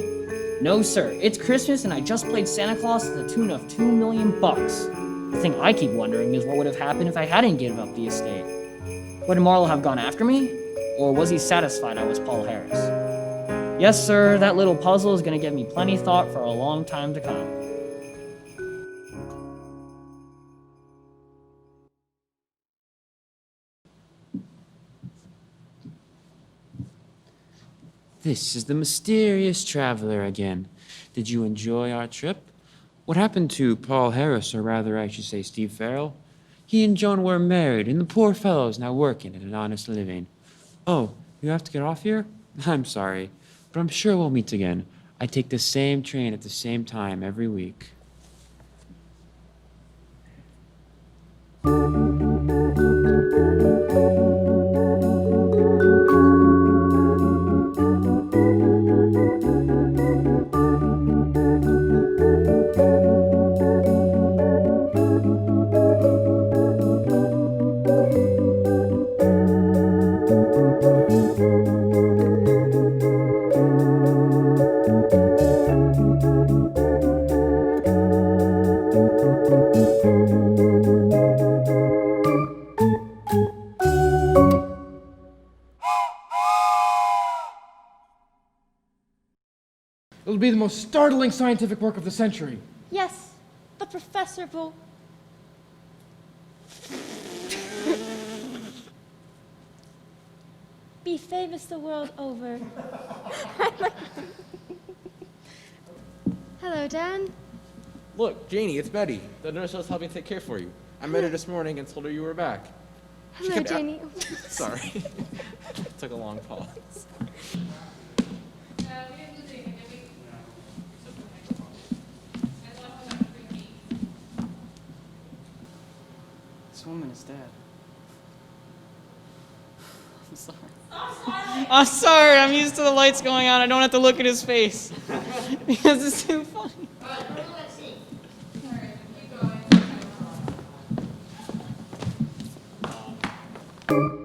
No, sir. It's Christmas, and I just played Santa Claus to the tune of $2 million. The thing I keep wondering is what would have happened if I hadn't given up the estate. Would Marlowe have gone after me? Or was he satisfied I was Paul Harris? Yes, sir, that little puzzle is going to give me plenty thought for a long time to come. This is the mysterious traveler again. Did you enjoy our trip? What happened to Paul Harris, or rather I should say Steve Farrell? He and Joan were married, and the poor fellow's now working at an honest living. Oh, you have to get off here? I'm sorry, but I'm sure we'll meet again. I take the same train at the same time every week. It will be the most startling scientific work of the century. Yes, the professor will... be famous the world over. Hello, Dan. Look, Janie, it's Betty. The nurse was helping take care for you. I met her this morning and told her you were back. She Hello, kept Janie. Sorry. Took a long pause. This woman is dead. I'm sorry. I'm sorry. I'm used to the lights going on. I don't have to look at his face because it's too funny. Thank you.